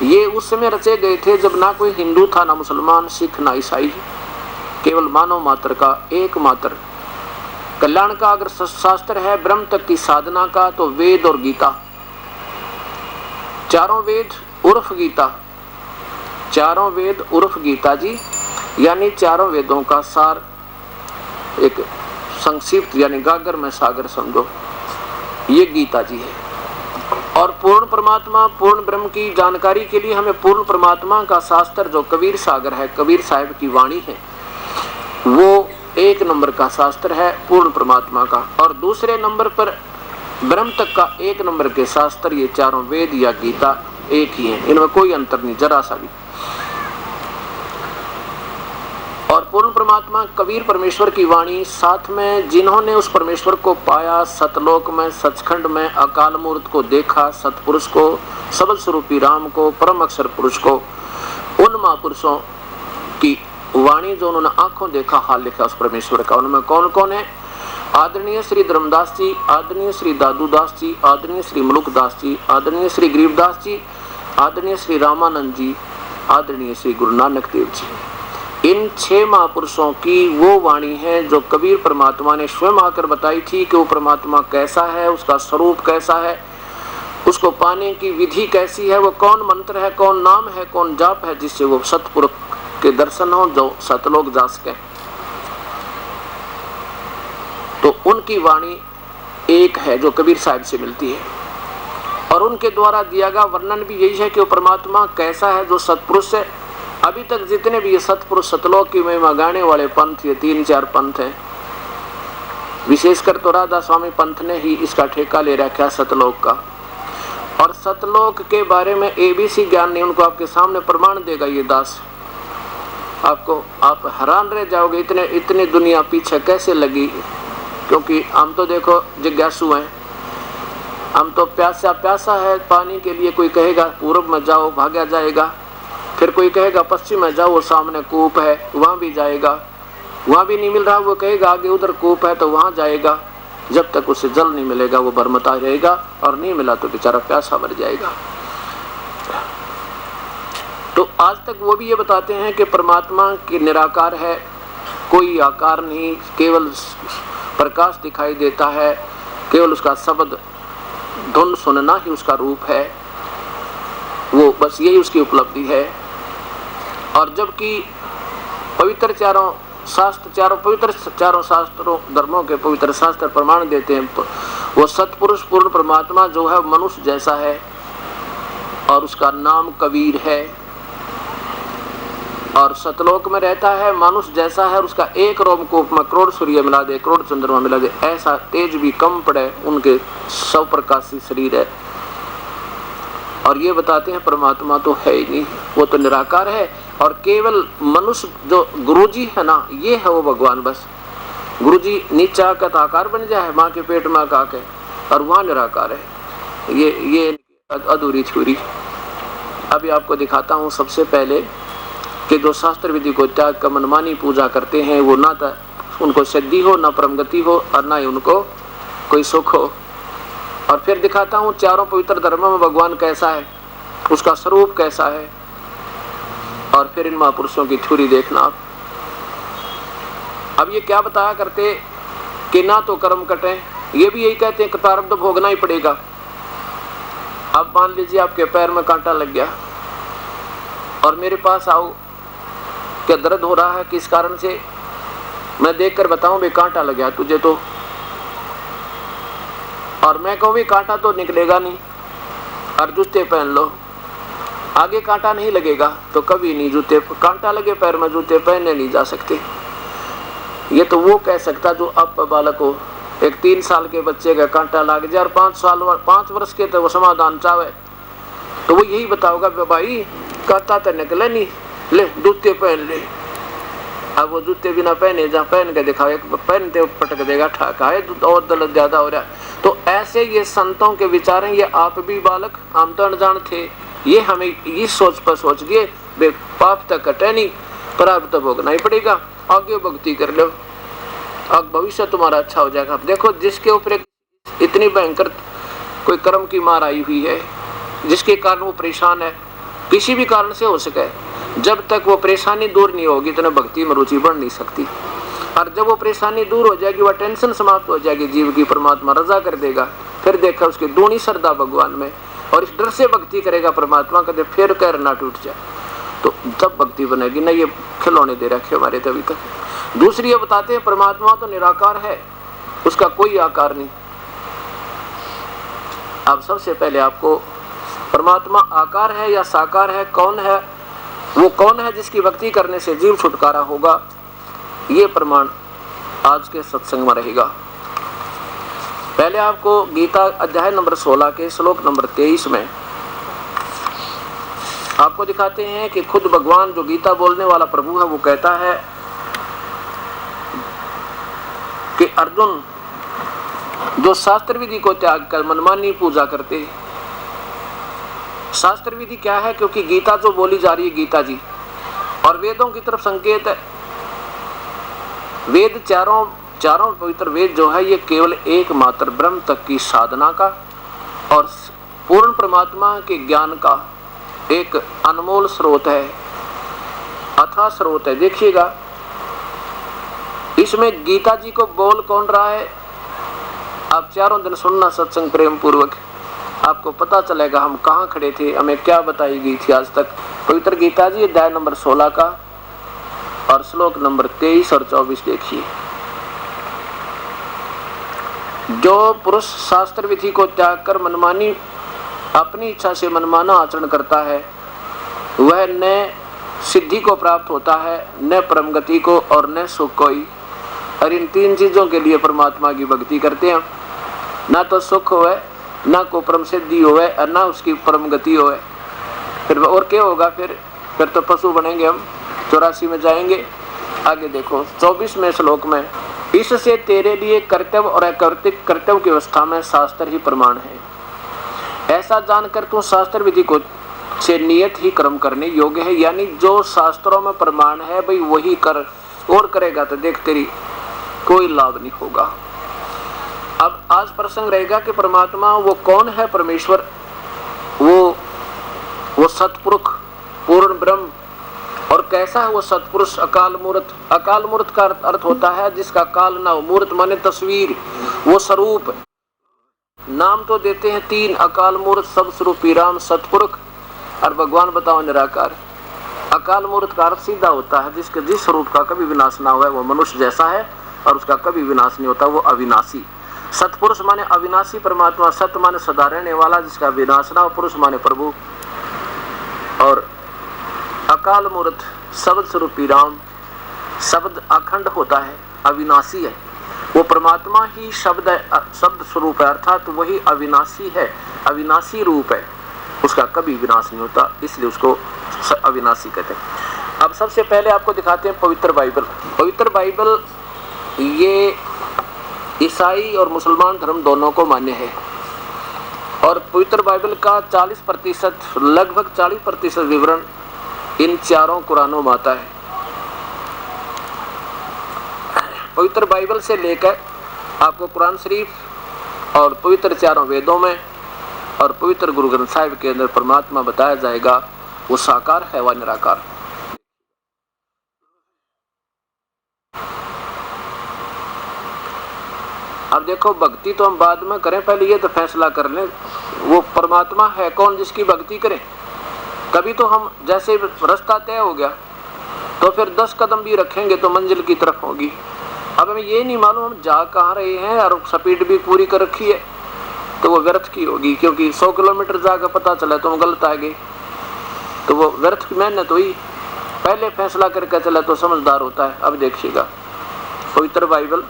ये उस समय रचे गए थे जब ना कोई हिंदू था, ना मुसलमान, सिख, ना ईसाई, केवल मानव मात्र का एकमात्र कल्याण का अगर शास्त्र है ब्रह्म तक की साधना का तो वेद और गीता। चारों वेद उर्फ गीता, चारों वेद उर्फ गीता जी, यानी चारों वेदों का सार, एक संक्षिप्त यानी गागर में सागर समझो, ये गीता जी है। और पूर्ण परमात्मा पूर्ण ब्रह्म की जानकारी के लिए हमें पूर्ण परमात्मा का शास्त्र जो कबीर सागर है, कबीर साहिब की वाणी है, वो एक नंबर का शास्त्र है पूर्ण परमात्मा का। और दूसरे नंबर पर ब्रह्म तक का एक नंबर के शास्त्र ये चारों वेद या गीता एक ही है, इनमें कोई अंतर नहीं, जरा सा भी। और पूर्ण परमात्मा कबीर परमेश्वर की वाणी, साथ में जिन्होंने उस परमेश्वर को पाया सतलोक में, सचखंड में, अकाल मूर्त को देखा, सतपुरुष को, सबल स्वरूपी राम को, परम अक्षर पुरुष को, उन महापुरुषों की वाणी जो उन्होंने आंखों देखा हाल लिखा उस परमेश्वर का। उनमें कौन कौन है? आदरणीय श्री धर्मदास जी, आदरणीय श्री दादूदास जी, आदरणीय श्री मुलुकदास जी, आदरणीय श्री गरीबदास जी, आदरणीय श्री रामानंद जी, आदरणीय श्री गुरु नानक देव जी। इन 6 महापुरुषों की वो वाणी है जो कबीर परमात्मा ने स्वयं आकर बताई थी कि वो परमात्मा कैसा है, उसका स्वरूप कैसा है, उसको पाने की विधि कैसी है, वो कौन मंत्र है, कौन नाम है, कौन जाप है जिससे वो सतपुरुष के दर्शन हो जो सतलोक जा सके। तो उनकी वाणी एक है जो कबीर साहिब से मिलती है, और उनके द्वारा दिया गया वर्णन भी यही है कि वो परमात्मा कैसा है जो सतपुरुष है। अभी तक जितने भी ये सतपुरुष सतलोक की महिमा गाने वाले पंथ, ये 3-4 पंथ हैं, विशेषकर तो राधा स्वामी पंथ ने ही इसका ठेका ले रखा है सतलोक का। और सतलोक के बारे में ABC ज्ञान नहीं, उनको आपके सामने प्रमाण देगा ये दास, आपको आप हैरान रह जाओगे इतने दुनिया पीछे कैसे लगी। क्योंकि हम तो देखो जिज्ञासु हैं, हम तो प्यासा है पानी के लिए। कोई कहेगा पूर्व में जाओ, भागा जाएगा, फिर कोई कहेगा पश्चिम में जाओ, वो सामने कूप है, वहाँ भी जाएगा, वहाँ भी नहीं मिल रहा, वो कहेगा आगे उधर कूप है तो वहाँ जाएगा। जब तक उसे जल नहीं मिलेगा वो भरमता रहेगा, और नहीं मिला तो बेचारा प्यासा मर जाएगा। तो आज तक वो भी ये बताते हैं कि परमात्मा की निराकार है, कोई आकार नहीं, केवल प्रकाश दिखाई देता है, केवल उसका शब्द धुन सुनना ही उसका रूप है, वो बस यही उसकी उपलब्धि है। और जबकि पवित्र चारों शास्त्रों धर्मों के पवित्र शास्त्र प्रमाण देते हैं। वो सतपुरुष पूर्ण परमात्मा जो है मनुष्य जैसा है और उसका नाम कबीर है और सतलोक में रहता है, मनुष्य जैसा है। उसका एक रोमकूप में करोड़ सूर्य मिला दे, करोड़ चंद्रमा मिला दे, ऐसा तेज भी कम पड़े, उनके 100 प्रकाशी शरीर है। और ये बताते हैं परमात्मा तो है ही नहीं, वो तो निराकार है। और केवल मनुष्य जो गुरुजी है ना, ये है वो भगवान। बस गुरुजी नीचे आकर आकार बन जाए, माँ के पेट में आका के, और वहाँ निराकार है। ये अधूरी छुरी। अभी आपको दिखाता हूँ सबसे पहले कि जो शास्त्र विधि को त्याग कर मनमानी पूजा करते हैं, वो ना तो उनको सिद्धि हो, ना परमगति हो, और ना ही उनको कोई सुख हो। और फिर दिखाता हूँ चारों पवित्र धर्मों में भगवान कैसा है, उसका स्वरूप कैसा है। और फिर इन महापुरुषों की थ्योरी देखना आप। अब ये क्या बताया करते कि ना तो कर्म कटे, ये भी यही कहते हैं कि प्रारब्ध भोगना ही पड़ेगा। अब मान लीजिए आपके पैर में कांटा लग गया और मेरे पास आओ, क्या दर्द हो रहा है, किस कारण से, मैं देखकर बताऊं भाई कांटा लग गया तुझे तो, और मैं कहूँ भी कांटा तो निकलेगा नहीं और जूते पहन लो, आगे कांटा नहीं लगेगा तो कभी नहीं, जूते कांटा लगे पैर में जूते पहने नहीं जा सकते। ये तो वो कह सकता जो अब बालक हो, एक 3 साल के बच्चे का कांटा लग जाए और 5 वर्ष के तो वो समाधान चाहे, तो वो यही बताओगा भाई कांटा तो निकले नहीं, ले जूते पहन ले। अब वो जूते बिना पहने जहाँ पहन के दिखाओ, पहनते पटक देगा, ठाका है और दर्द ज्यादा हो रहा है। तो ऐसे ये संतों के विचार हैं। ये आप भी बालक, हम तो अनजान थे, ये हमें इस सोच पर सोच दिए वे पाप तक कटे नहीं, प्रारब्ध तो भोगना ही पड़ेगा, आगे भक्ति कर लो, अब भविष्य तुम्हारा अच्छा हो जाएगा। देखो जिसके ऊपर इतनी भयंकर कोई कर्म की मार आई हुई है, जिसके कारण वो परेशान है, किसी भी कारण से हो सके, जब तक वो परेशानी दूर नहीं होगी तो भक्ति में रुचि बढ़ नहीं सकती। और जब वो परेशानी दूर हो जाएगी, वह टेंशन समाप्त हो जाएगी जीव की, परमात्मा रजा कर देगा। फिर देखा उसकी दूनी श्रद्धा भगवान में, और इस डर से भक्ति करेगा परमात्मा का, फिर कर ना टूट जाए, तो तब भक्ति बनेगी। ना ये खिलौने दे रखे हमारे तभी तक। दूसरी ये बताते हैं परमात्मा तो निराकार है, उसका कोई आकार नहीं। अब सबसे पहले आपको परमात्मा आकार है या साकार है, कौन है, वो कौन है जिसकी भक्ति करने से जीव छुटकारा होगा, ये प्रमाण आज के सत्संग में रहेगा। पहले आपको गीता अध्याय नंबर 16 के श्लोक नंबर 23 में आपको दिखाते हैं कि खुद भगवान जो गीता बोलने वाला प्रभु है वो कहता है कि अर्जुन जो शास्त्र विधि को त्याग कर मनमानी पूजा करते हैं। शास्त्र विधि क्या है, क्योंकि गीता जो बोली जा रही है गीता जी, और वेदों की तरफ संकेत है। वेद चारों पवित्र वेद जो है ये केवल एकमात्र ब्रह्म तक की साधना का और पूर्ण परमात्मा के ज्ञान का एक अनमोल स्रोत है, अथाह स्रोत है। देखिएगा इसमें गीता जी को बोल कौन रहा है, आप चारों दिन सुनना सत्संग प्रेम पूर्वक, आपको पता चलेगा हम कहाँ खड़े थे, हमें क्या बताई गई थी आज तक। पवित्र गीता जी अध्याय नंबर 16 का और श्लोक नंबर 23 और 24 देखिए। जो पुरुष शास्त्र विधि को त्याग कर मनमानी अपनी इच्छा से मनमाना आचरण करता है, वह न सिद्धि को प्राप्त होता है, न परमगति को, और न सुख कोई। और इन 3 चीजों के लिए परमात्मा की भक्ति करते हैं, ना तो सुख होए, ना को परम सिद्धि होए, और ना उसकी परम गति होए। फिर और क्या होगा, फिर तो पशु बनेंगे हम, 84 में जाएंगे। आगे देखो 24वें श्लोक में, इससे तेरे लिए कर्तव्य और अकर्तव्य कर्तव्य की अवस्था में शास्त्र ही प्रमाण है। ऐसा जानकर तू शास्त्र विधि को से नियत ही कर्म करने योग्य है, यानी जो शास्त्रों में प्रमाण है भाई वही कर, और करेगा तो देख तेरी कोई लाभ नहीं होगा। अब आज प्रसंग रहेगा कि परमात्मा वो कौन है, परमेश्वर, वो सतपुरुष पूर्ण ब्रह्म, और कैसा है वो सतपुरुष अकाल मूर्त। अकाल मूर्त का अर्थ होता है जिसका काल ना हो, मूर्त माने तस्वीर, वो स्वरूप। नाम तो देते हैं 3, अकाल मूर्त, सब स्वरूपी राम, सतपुरुष, और भगवान बताओ निराकार। अकाल मूर्त का अर्थ सीधा होता है जिसके जिस स्वरूप का कभी विनाश ना हुआ वो मनुष्य जैसा है और उसका कभी विनाश नहीं होता, वो अविनाशी। सतपुरुष माने अविनाशी परमात्मा, सत्य माने सदा रहने वाला जिसका विनाश ना हो, पुरुष माने प्रभु। और अकाल मूर्त शब्द स्वरूपी राम, शब्द अखंड होता है, अविनाशी है, वो परमात्मा ही शब्द है, शब्द स्वरूप है, अर्थात वही अविनाशी है, अविनाशी रूप है, उसका कभी विनाश नहीं होता, इसलिए उसको अविनाशी कहते हैं। अब सबसे पहले आपको दिखाते हैं पवित्र बाइबल। पवित्र बाइबल ये ईसाई और मुसलमान धर्म दोनों को मान्य है और पवित्र बाइबल का 40% लगभग 40% विवरण इन चारों कुरानों में आता है। पवित्र बाइबल से लेकर आपको कुरान शरीफ और पवित्र चारों वेदों में और पवित्र गुरु ग्रंथ साहिब के अंदर परमात्मा बताया जाएगा, वो साकार है व निराकार। अब देखो भक्ति तो हम बाद में करें, पहले ये तो फैसला कर लें वो परमात्मा है कौन जिसकी भक्ति करें। कभी तो हम जैसे रास्ता तय हो गया तो फिर 10 कदम भी रखेंगे तो मंजिल की तरफ होगी। अब हमें ये नहीं मालूम हम जा कहाँ रहे हैं और स्पीड भी पूरी कर रखी है तो वो व्यर्थ की होगी, क्योंकि 100 किलोमीटर जाकर पता चला तो हम गलत आ गए तो वो व्यर्थ की मेहनत हुई। पहले फैसला करके चला तो समझदार होता है। अब देखिएगा पवित्र बाइबल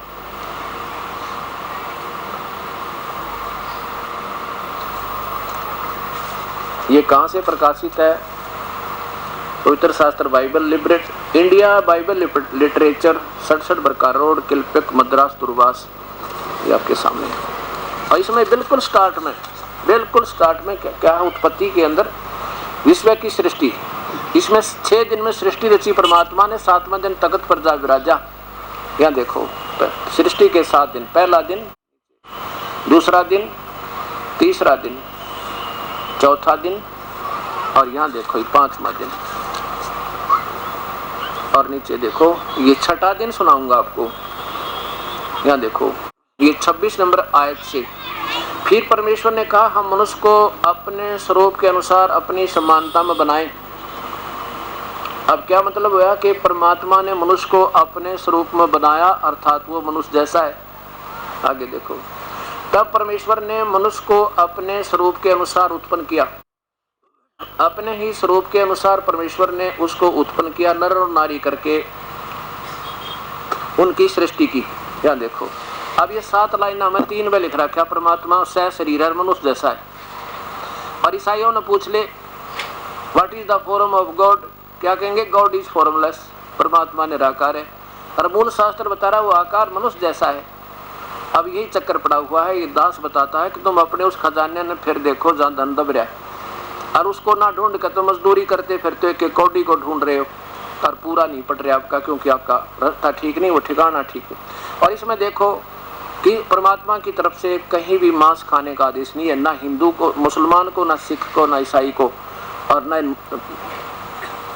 ये कहाँ से प्रकाशित है। पवित्र शास्त्र बाइबल लिबरेट इंडिया बाइबल लिटरेचर 67 बरकार रोड किलपिक मद्रास दुर्वास, ये आपके सामने है। और इसमें बिल्कुल स्टार्ट में क्या है, उत्पत्ति के अंदर विश्व की सृष्टि। इसमें 6 दिन में सृष्टि रची परमात्मा ने, 7वें दिन तख्त पर जा विराजा। यहाँ देखो सृष्टि के 7 दिन, पहला दिन, दूसरा दिन, तीसरा दिन, चौथा दिन और यहाँ देखो 5वां दिन और नीचे देखो ये 6ठा दिन सुनाऊंगा आपको। यहाँ देखो ये 26 नंबर आयत से, फिर परमेश्वर ने कहा हम मनुष्य को अपने स्वरूप के अनुसार अपनी समानता में बनाएं। अब क्या मतलब हुआ कि परमात्मा ने मनुष्य को अपने स्वरूप में बनाया, अर्थात वो मनुष्य जैसा है। आगे देखो, तब परमेश्वर ने मनुष्य को अपने स्वरूप के अनुसार उत्पन्न किया, अपने ही स्वरूप के अनुसार परमेश्वर ने उसको उत्पन्न किया, नर और नारी करके उनकी सृष्टि की। यहाँ देखो अब ये 7 लाइनों में 3 में लिख रखा परमात्मा सह शरीर है, मनुष्य जैसा है। और ईसाइयों ने पूछ ले what is the form of God, क्या कहेंगे गॉड इज फॉर्मलेस, परमात्मा निराकार है। और मूल शास्त्र बता रहा है वो आकार मनुष्य जैसा है। अब यही चक्कर पड़ा हुआ है। ये दास बताता है कि तुम अपने उस खजाने में फिर देखो जहाँ धन दब रहा है और उसको ना ढूंढ कर तो मजदूरी करते फिरते एक कौड़ी को ढूंढ रहे हो और पूरा नहीं पड़ रहा आपका, क्योंकि आपका रास्ता ठीक नहीं, वो ठिकाना ठीक है। और इसमें देखो कि परमात्मा की तरफ से कहीं भी मांस खाने का आदेश नहीं है, ना हिंदू को, मुसलमान को, ना सिख को, ना ईसाई को और ना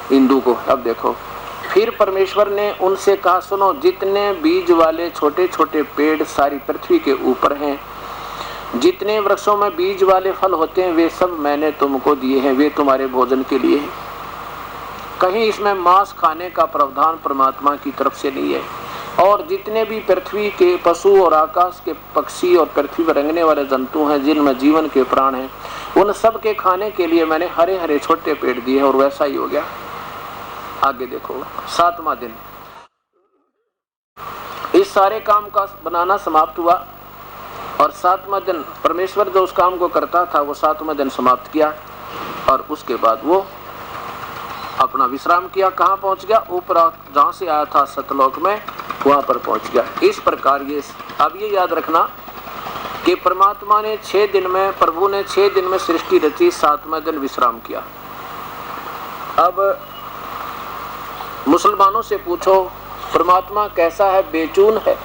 हिंदू को। अब देखो फिर परमेश्वर ने उनसे कहा सुनो, जितने बीज वाले छोटे छोटे पेड़ सारी पृथ्वी के ऊपर हैं, जितने वृक्षों में बीज वाले फल होते हैं वे सब मैंने तुमको दिए हैं, वे तुम्हारे भोजन के लिए हैं। कहीं इसमें मांस खाने का प्रावधान परमात्मा की तरफ से नहीं है। और जितने भी पृथ्वी के पशु और आकाश के पक्षी और पृथ्वी पर रेंगने वाले जंतु हैं जिनमें जीवन के प्राण हैं, उन सब के खाने के लिए मैंने हरे हरे छोटे पेड़ दिए और वैसा ही हो गया। आगे देखो 7वां दिन, इस सारे काम का बनाना समाप्त हुआ और 7वां दिन परमेश्वर जो उस काम को करता था वो 7वां दिन समाप्त किया और उसके बाद वो अपना विश्राम किया। कहाँ पहुंच गया? ऊपर जहाँ से आया था सतलोक में, वहां पर पहुंच गया। इस प्रकार ये अब ये याद रखना कि परमात्मा ने 6 दिन में, प्रभु ने 6 दिन में सृष्टि रची, 7वां दिन विश्राम किया। अब मुसलमानों से पूछो परमात्मा कैसा है? बेचून है।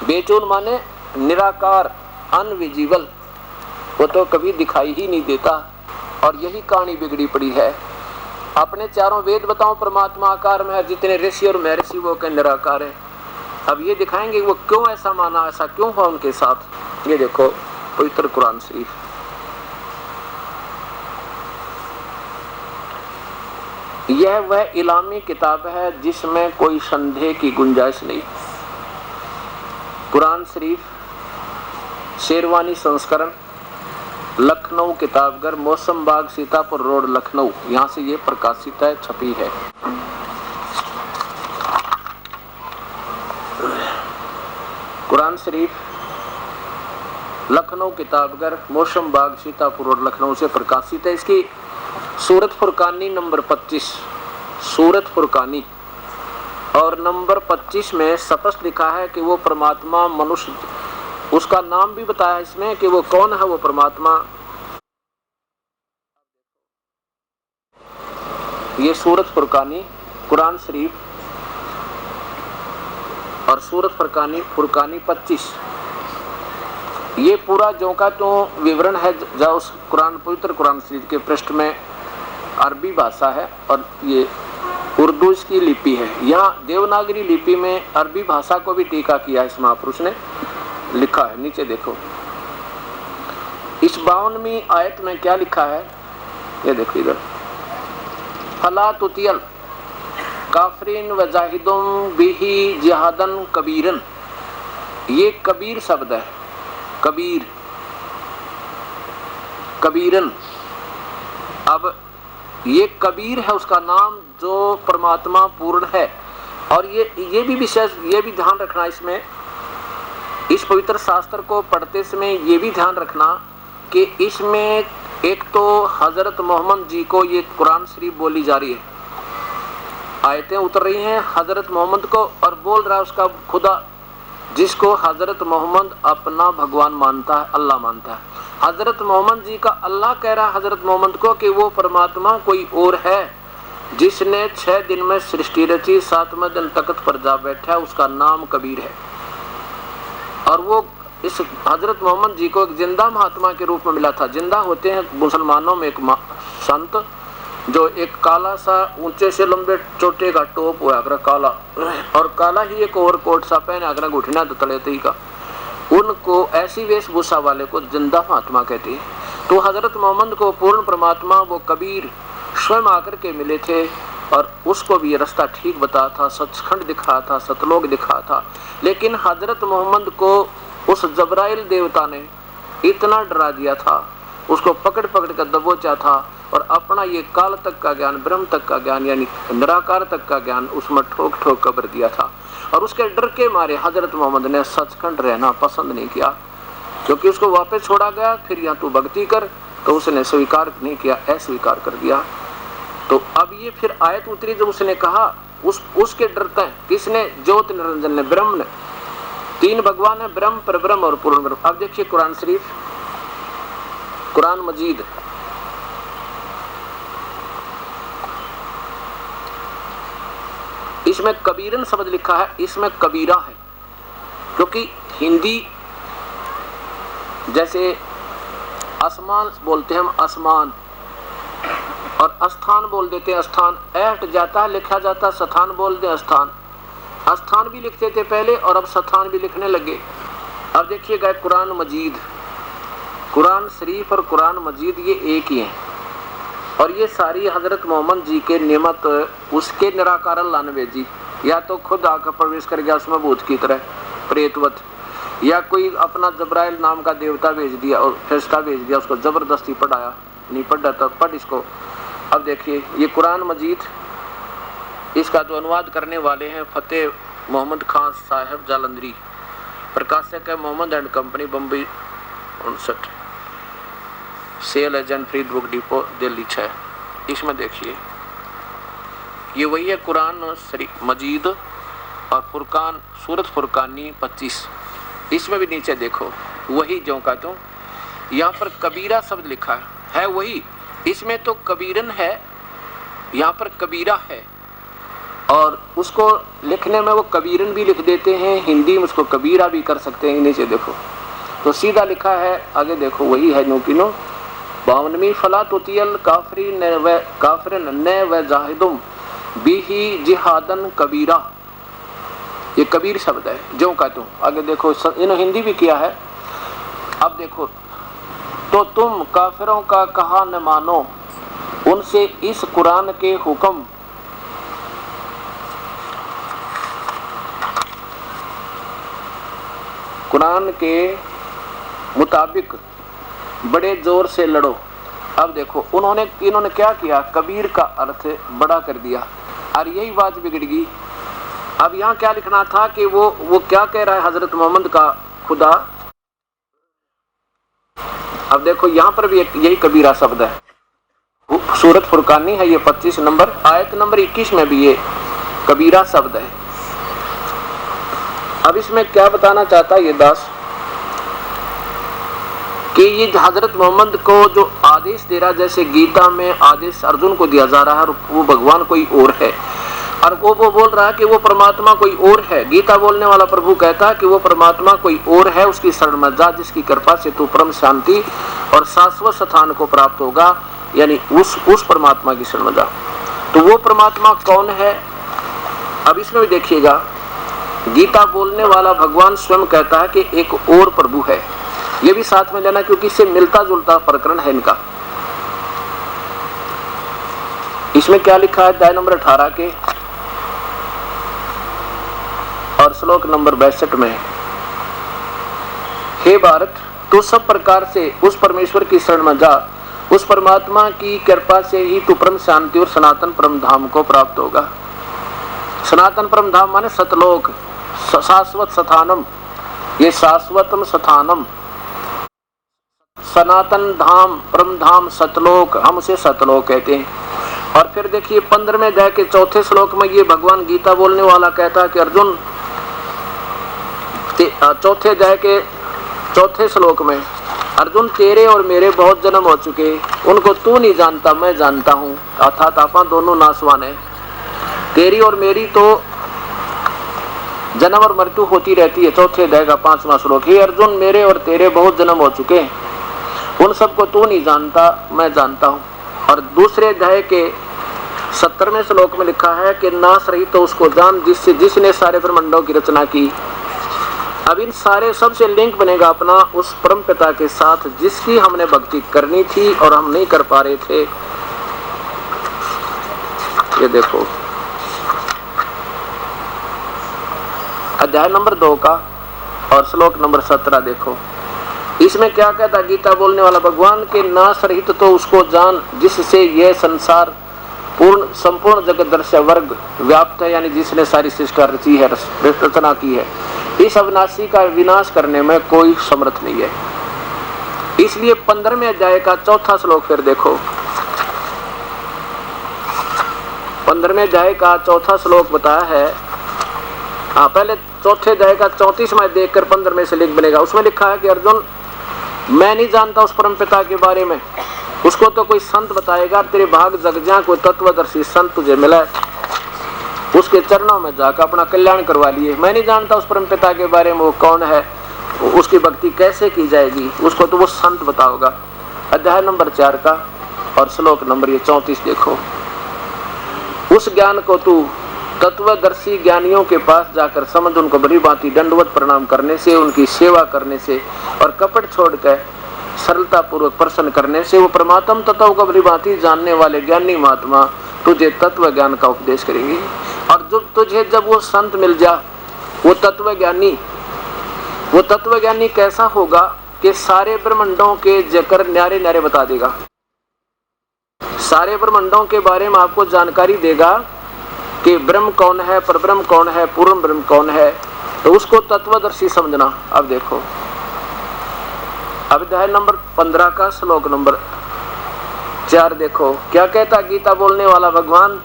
बेचून माने निराकार, अनविजिबल, वो तो कभी दिखाई ही नहीं देता। और यही कहानी बिगड़ी पड़ी है। अपने चारों वेद बताओ परमात्मा आकार में है, जितने ऋषि और महर्षि वो के निराकार है। अब ये दिखाएंगे वो क्यों ऐसा माना, ऐसा क्यों हुआ उनके साथ। ये देखो पवित्र कुरान शरीफ यह वह इलामी किताब है जिसमें कोई संदेह की गुंजाइश नहीं। कुरान शरीफ शेरवानी संस्करण, लखनऊ किताबघर, मौसम बाग, सीतापुर रोड, लखनऊ, यहाँ से ये प्रकाशित है, छपी है। कुरान शरीफ लखनऊ किताबघर, मौसम बाग, सीतापुर रोड, लखनऊ से प्रकाशित है। इसकी सूरत फुरकानी नंबर 25, सूरत फुरकानी और नंबर 25 में स्पष्ट लिखा है कि वो परमात्मा मनुष्य, उसका नाम भी बताया इसमें कि वो कौन है वो परमात्मा। ये सूरत फुरकानी, कुरान शरीफ और सूरत फुरकानी 25, ये पूरा जो का तो विवरण है। जो उस कुरान, पवित्र कुरान शरीफ के पृष्ठ में अरबी भाषा है और ये उर्दू इसकी लिपि है। यहाँ देवनागरी लिपि में अरबी भाषा को भी टीका किया इस महापुरुष ने, लिखा है। नीचे देखो इस 52वीं आयत में क्या लिखा है, ये देखो इधर, फला तुतियल काफरीन व जाहिदुम बिही जिहादन कबीरन। ये कबीर शब्द है, कबीर, कबीरन। अब ये कबीर है उसका नाम जो परमात्मा पूर्ण है। और ये भी विशेष, ये भी ध्यान रखना इसमें, इस पवित्र शास्त्र को पढ़ते समय ये भी ध्यान रखना कि इसमें एक तो हजरत मोहम्मद जी को ये कुरान शरीफ बोली जा रही है, आयतें उतर रही हैं हजरत मोहम्मद को, और बोल रहा है उसका खुदा, जिसको हजरत मोहम्मद अपना भगवान मानता है, अल्लाह मानता है। हजरत मोहम्मद जी का अल्लाह कह रहा है हजरत मोहम्मद को कि वो परमात्मा कोई और है जिसने 6 दिन में सृष्टि रची, 7वें दिन तख्त पर जा बैठा है, उसका नाम कबीर है। और वो इस हजरत मोहम्मद जी को एक जिंदा महात्मा के रूप में मिला था। जिंदा होते हैं मुसलमानों में एक संत जो एक काला सा ऊंचे से लंबे चोटे का टोप हुआ अगर काला, और काला ही एक ओवरकोट सा पहने अगर घुटना तो तलेती का, उनको ऐसी वेशभूषा वाले को जिंदा महात्मा कहते हैं। तो हजरत मोहम्मद को पूर्ण परमात्मा वो कबीर स्वयं आकर के मिले थे और उसको भी ये रास्ता ठीक बताया था, सचखंड दिखाया था, सतलोक दिखाया था। लेकिन हजरत मोहम्मद को उस जबराइल देवता ने इतना डरा दिया था, उसको पकड़ पकड़ कर दबोचा था और अपना ये काल तक का ज्ञान, ब्रह्म तक का ज्ञान यानी निराकार तक का ज्ञान उसमें ठोक ठोक कर भर दिया था। और उसके डर के मारे हजरत मोहम्मद ने सचखंड रहना पसंद नहीं किया, क्योंकि उसको वापस छोड़ा गया, फिर यहाँ तू भक्ति कर, तो उसने स्वीकार नहीं किया, अस्वीकार कर दिया। तो अब ये फिर आयत उतरी जब उसने कहा, उसके डरते हैं किसने, ज्योत निरंजन ने, ब्रह्म ने। 3 भगवान है, ब्रह्म, परब्रह्म और पूर्ण ब्रह्म। अब देखिए कुरान शरीफ, कुरान मजीद इसमें कबीरन शब्द लिखा है, इसमें कबीरा है, क्योंकि हिंदी जैसे आसमान बोलते हैं हम आसमान, और स्थान बोल देते हैं स्थान, हट जाता है, लिखा जाता है स्थान बोलते हैं स्थान, स्थान भी लिखते थे पहले और अब स्थान भी लिखने लगे। अब देखिएगा कुरान मजीद, कुरान शरीफ और कुरान मजीद ये एक ही हैं, और ये सारी हजरत मोहम्मद जी के नियमत उसके निराकार अल्लाह ने भेजी, या तो खुद आकर प्रवेश कर गया उसमें भूत की तरह प्रेतवत, या कोई अपना जबराइल नाम का देवता भेज दिया और फरिश्ता भेज दिया, उसको जबरदस्ती पढ़ाया, नहीं पढ़ा तो पढ़ इसको। अब देखिए ये कुरान मजीद, इसका जो अनुवाद करने वाले हैं फतेह मोहम्मद खान साहब जालंधरी, प्रकाशक है Mohammad and company, Bombay 59, sale agent फ्रीड बुक डिपो दिल्ली 6। इसमें देखिए ये वही है कुरान मजीद और फुरकान, सूरत फुरकानी 25। इसमें भी नीचे देखो वही जो का तो यहाँ पर कबीरा शब्द लिखा है वही, इसमें तो कबीरन है, यहाँ पर कबीरा है, और उसको लिखने में वो कबीरन भी लिख देते हैं, हिंदी में उसको कबीरा भी कर सकते हैं। नीचे देखो तो सीधा लिखा है, आगे देखो वही है नोकिनो 52वीं फला तुतियल काफिरन न व जाहिदुम बिही जिहादन कबीरा, ये कबीर शब्द है जो का तुम। आगे देखो इन्होंने हिंदी भी किया है। अब देखो तो तुम काफिरों का कहा न मानो, उनसे इस कुरान के हुक्म कुरान के मुताबिक बड़े जोर से लड़ो। अब देखो इन्होंने क्या किया, कबीर का अर्थ बड़ा कर दिया और यही बात बिगड़ गई। अब यहाँ क्या लिखना था कि वो क्या कह रहा है हजरत मोहम्मद का खुदा। अब देखो यहाँ पर भी यही कबीरा शब्द है, सूरत फुरकानी है ये 25 नंबर आयत नंबर 21 में भी ये कबीरा शब्द है। अब इसमें क्या बताना चाहता है ये दास कि ये हजरत मोहम्मद को जो आदेश दे रहा है, जैसे गीता में आदेश अर्जुन को दिया जा रहा है, वो भगवान कोई और है और वो बोल रहा है कि वो परमात्मा कोई और है। गीता बोलने वाला प्रभु कहता है कि वो परमात्मा कोई और है, उसकी शरण में जा, जिसकी कृपा से तू परम शांति और शाश्वत स्थान को प्राप्त होगा, यानी उस परमात्मा की शरण में जा। तो वो परमात्मा कौन है? अब इसमें भी देखिएगा, गीता बोलने वाला भगवान स्वयं कहता है कि एक और प्रभु है। ये भी साथ में लेना क्योंकि इससे मिलता जुलता प्रकरण है इनका। इसमें क्या लिखा है अध्याय नंबर 18 के और श्लोक नंबर 62 में, हे भारत, तू सब प्रकार से उस परमेश्वर की शरण में जा, उस परमात्मा की कृपा से ही तू परम शांति और सनातन परम धाम को प्राप्त होगा। सनातन परम धाम माने सतलोक, शाश्वत स्थानम, ये शाश्वतम स्थानम, सनातन धाम, परम धाम, सतलोक, हम उसे सतलोक कहते हैं। और फिर देखिए 15वें अध्याय के 4थे श्लोक में ये भगवान गीता बोलने वाला कहता है कि अर्जुन, 4थे अध्याय के 4थे श्लोक में, अर्जुन तेरे और मेरे बहुत जन्म हो चुके, उनको तू नहीं जानता, मैं जानता हूँ, अर्थात आपा दोनों नासवान है। तेरी और मेरी तो जन्म और मृत्यु होती रहती है। 4थे अध्याय का 5वां श्लोक, हे अर्जुन मेरे और तेरे बहुत जन्म हो चुके, उन सबको तू नहीं जानता, मैं जानता हूँ। और दूसरे अध्याय के 17वें श्लोक में लिखा है कि नाश रहित तो उसको जान, जिसने सारे ब्रह्मांडों की रचना की। अब इन सारे सबसे लिंक बनेगा अपना उस परम पिता के साथ जिसकी हमने भक्ति करनी थी और हम नहीं कर पा रहे थे। ये देखो अध्याय नंबर 2 का और श्लोक नंबर 17 देखो, इसमें क्या कहता गीता बोलने वाला भगवान के नाश रहित तो उसको जान, जिससे यह संसार पूर्ण संपूर्ण जगत दर्शय वर्ग व्याप्त है, यानी जिसने सारी सृष्टि रची है, रचना की है। इस अविनाशी का विनाश करने में कोई समर्थ नहीं है। इसलिए 15वें अध्याय का 4था श्लोक फिर देखो, 15वें अध्याय का 4था श्लोक बताया है। हाँ, पहले 4थे अध्याय का 34वां देखकर 15वें से लिख बनेगा। उसमें लिखा है कि अर्जुन, मैं नहीं जानता उस परम पिता के बारे में, उसको तो कोई संत बताएगा। तेरे भाग जग जा, कोई तत्वदर्शी संत तुझे मिला, उसके चरणों में जाकर अपना कल्याण करवा लिए। मैं नहीं जानता उस परम पिता के बारे में, वो कौन है, उसकी भक्ति कैसे की जाएगी, उसको तो वो संत बताओगा। अध्याय नंबर 4 का और श्लोक नंबर ये 34 देखो, उस ज्ञान को तू तत्वदर्शी ज्ञानियों के पास जाकर समझ, उनको बड़ी भांति दंडवत प्रणाम करने से, उनकी सेवा करने से और कपट छोड़कर सरलता पूर्वक प्रसन्न करने से वो परमात्म तत्व को बड़ी भांति जानने वाले ज्ञानी महात्मा तुझे तत्व ज्ञान का उपदेश करेंगे। और जो तुझे जब वो संत मिल जा, वो तत्व ज्ञानी कैसा होगा कि सारे ब्रह्मांडों के जकर न्यारे न्यारे बता देगा, सारे ब्रह्मांडों के बारे में आपको जानकारी देगा कि ब्रह्म कौन है, परब्रह्म कौन है, पूर्ण ब्रह्म कौन है, तो उसको तत्वदर्शी समझना। अब देखो अध्याय नंबर 15 का श्लोक नंबर 4 देखो, क्या कहता गीता बोलने वाला भगवान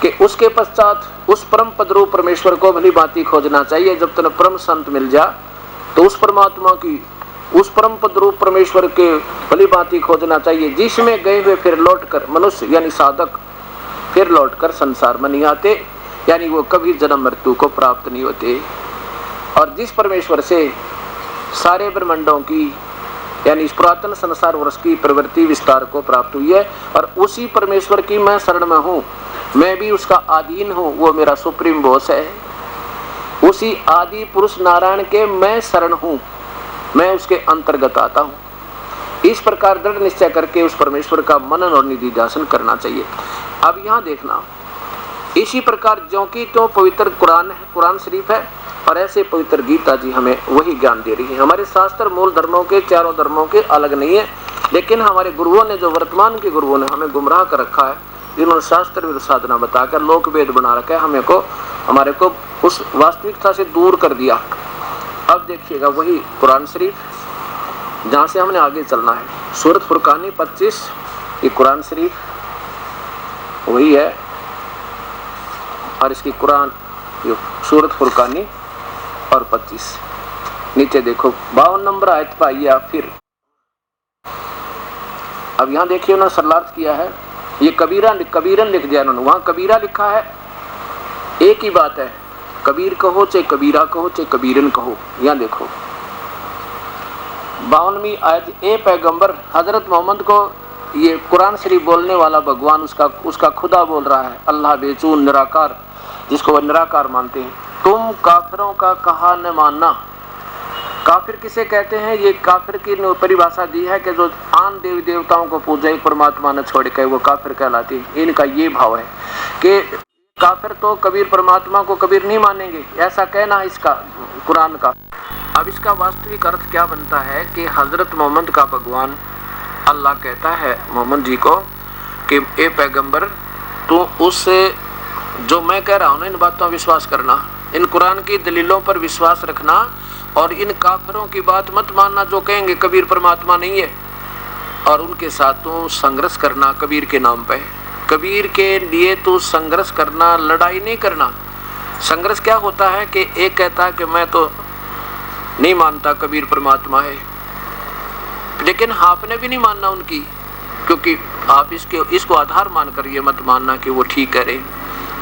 कि उसके पश्चात उस परम पदरूप परमेश्वर को भली भांति खोजना चाहिए। जब तक परम संत मिल जा तो उस परमात्मा की, उस परम पदरूप परमेश्वर के भली भांति खोजना चाहिए, जिसमें गए हुए फिर लौट कर मनुष्य यानी साधक फिर लौटकर संसार में नहीं आते, यानी वो कभी जन्म मृत्यु को प्राप्त नहीं होते। और जिस परमेश्वर से सारे ब्रह्मांडों की यानी इस पुरातन संसार वर्ष की प्रवृत्ति विस्तार को प्राप्त हुई है, और उसी परमेश्वर की मैं शरण में हूँ, मैं भी उसका अधीन हूँ, वो मेरा सुप्रीम बॉस है। उसी आदि पुरुष नारायण के मैं शरण हूँ, मैं उसके अंतर्गत आता हूँ। इस प्रकार दृढ़ निश्चय करके उस परमेश्वर का मनन और निधिध्यासन करना चाहिए। अब यहाँ देखना, इसी प्रकार जो कि तो पवित्र कुरान है, कुरान शरीफ है, और ऐसे पवित्र गीता जी हमें वही ज्ञान दे रही है। हमारे शास्त्र मूल धर्मों के, चारों धर्मों के अलग नहीं है, लेकिन हमारे गुरुओं ने, जो वर्तमान के गुरुओं ने हमें गुमराह कर रखा है, इन्होंने शास्त्र विरुद्ध साधना बताकर लोक वेद बना रखा है, हमारे को उस वास्तविकता से दूर कर दिया। अब देखिएगा वही कुरान शरीफ जहाँ से हमने आगे चलना है, सूरत फुरकानी 25, ये कुरान शरीफ वही है, और इसकी कुरान सूरत फुरकानी और 25 नीचे देखो 52 नंबर आयत पर आइए आप। फिर अब यहाँ देखिए उन्होंने सरलार्थ किया है, ये कबीरन लिख दिया उन्होंने, वहाँ कबीरा लिखा है, एक ही बात है, कबीर कहो चाहे कबीरा कहो चाहे कबीरन कहो। यहाँ देखो 52वीं आयत, ए पैगंबर, हजरत मोहम्मद को ये कुरान शरीफ बोलने वाला भगवान उसका खुदा बोल रहा है, अल्लाह बेचून निराकार, जिसको वह निराकार मानते हैं, तुम काफिरों का कहा न मानना। काफिर किसे कहते हैं? ये काफिर की परिभाषा दी है कि जो आन देवी देवताओं को पूजा एक परमात्मा न छोड़ के वो काफिर कहलाती है। इनका ये भाव है कि काफिर तो कबीर परमात्मा को कबीर नहीं मानेंगे, ऐसा कहना इसका कुरान का। अब इसका वास्तविक अर्थ क्या बनता है कि हजरत मोहम्मद का भगवान अल्लाह कहता है मोहम्मद जी को कि ए पैगंबर, तू उस जो मैं कह रहा हूँ ना, इन बातों पर विश्वास करना, इन कुरान की दलीलों पर विश्वास रखना, और इन काफिरों की बात मत मानना जो कहेंगे कबीर परमात्मा नहीं है, और उनके साथ तू संघर्ष करना कबीर के नाम पे। कबीर के लिए तू संघर्ष करना, लड़ाई नहीं करना। संघर्ष क्या होता है कि एक कहता है कि मैं तो नहीं मानता कबीर परमात्मा है, लेकिन आपने भी नहीं मानना उनकी, क्योंकि आप इसको आधार मानकर ये मत मानना कि वो ठीक करे।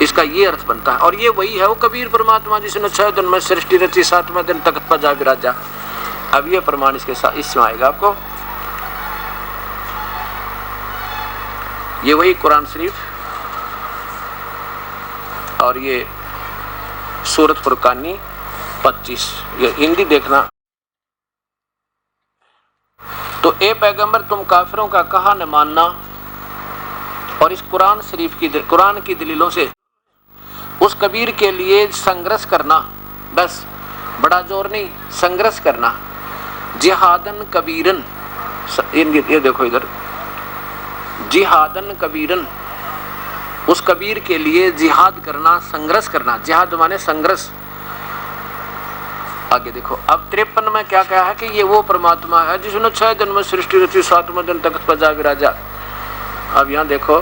इसका ये अर्थ बनता है, और ये वही है वो कबीर परमात्मा जिसने 6 दिन में सृष्टि रची, 7वें दिन तख्त पर जा विराजा। अब ये प्रमाण इसके साथ इसमें आएगा आपको, ये वही कुरान शरीफ और ये सूरत फुरकानी 25, ये हिंदी देखना। तो ए पैगंबर, तुम काफिरों का कहा न मानना, और इस कुरान शरीफ की कुरान की दलीलों से उस कबीर के लिए संघर्ष करना, बस बड़ा जोर नहीं, संघर्ष करना। जिहादन कबीरन, ये देखो इधर, जिहादन कबीरन, उस कबीर के लिए जिहाद करना, संघर्ष करना। जिहाद माने संघर्ष। आगे देखो अब 53 में क्या कहा है कि ये वो परमात्मा है जिसने 6 दिन में सृष्टि रची, 7वें दिन तख्त पर जा विराजा। अब यहाँ देखो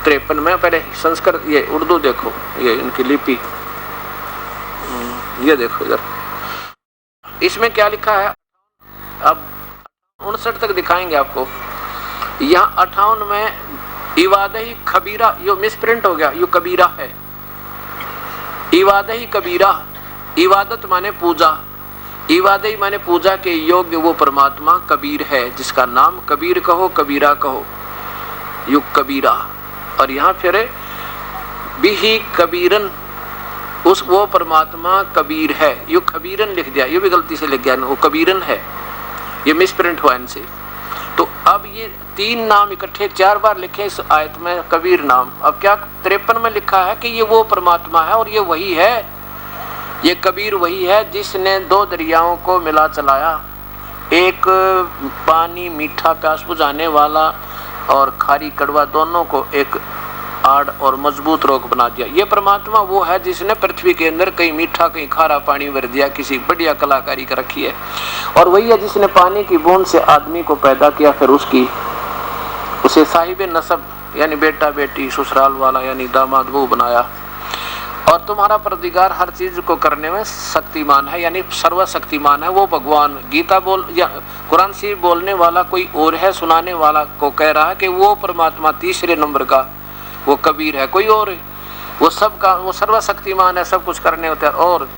53 में, पहले संस्कृत, ये उर्दू देखो, ये इनकी लिपि, ये देखो इधर, इसमें क्या लिखा है। अब 59 तक दिखाएंगे आपको। यहाँ 58 में इवादही खबीरा, यो मिसप्रिंट हो गया, यो कबीरा है। इवादही कबीरा, इबादत माने पूजा, इबादत माने पूजा के योग्य वो परमात्मा कबीर है, जिसका नाम कबीर कहो कबीरा कहो, युग कबीरा। और यहाँ फिर बिही कबीरन, उस वो परमात्मा कबीर है, यो कबीरन लिख दिया, ये भी गलती से लिख गया, वो कबीरन है, ये मिसप्रिंट हुआ इनसे। तो अब ये 3 नाम इकट्ठे 4 बार लिखे इस आयत में, कबीर नाम। अब क्या 53 में लिखा है कि ये वो परमात्मा है, और ये वही है, ये कबीर वही है जिसने 2 दरियाओं को मिला चलाया, एक पानी मीठा प्यास बुझाने वाला और खारी कड़वा दोनों को एक आड़ और मजबूत रोक बना दिया। ये परमात्मा वो है जिसने पृथ्वी के अंदर कहीं मीठा कहीं खारा पानी भर दिया, किसी बढ़िया कलाकारी कर रखी है। और वही है जिसने पानी की बूंद से आदमी को पैदा किया, फिर उसे साहिब नसब यानी बेटा बेटी ससुराल वाला यानी दामाद वो बनाया। और तुम्हारा परदिगार हर चीज को करने में शक्तिमान है, यानी सर्वशक्तिमान है वो भगवान। गीता बोल या कुरान शरीफ बोलने वाला कोई और है, सुनाने वाला को कह रहा है कि वो परमात्मा 3 नंबर का वो कबीर है, कोई और है। वो सबका, वो सर्वशक्तिमान है, सब कुछ करने होता है। और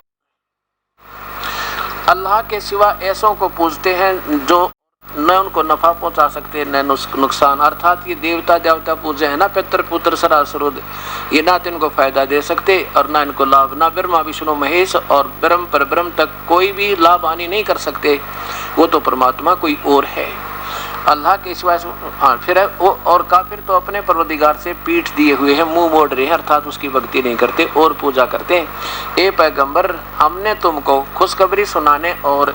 अल्लाह के सिवा ऐसों को पूजते हैं जो न उनको नफा पहुंचा सकते न नुकसान, अर्थात ये देवता देवता पूजे है ना, पितर पुत्र सरासरुद, ये ना तो इनको फायदा दे सकते और ना इनको लाभ, ना ब्रह्मा विष्णु महेश और ब्रह्म पर ब्रह्म तक कोई भी लाभ हानि नहीं कर सकते, वो तो परमात्मा कोई और है। अल्लाह के सिवाय। हाँ, फिर है वो, और काफिर तो अपने परवरदिगार से पीठ दिए हुए हैं, मुंह मोड़ रहे हैं, अर्थात उसकी भक्ति नहीं करते और पूजा करते हैं। ए पैगंबर, हमने तुमको खुशखबरी सुनाने और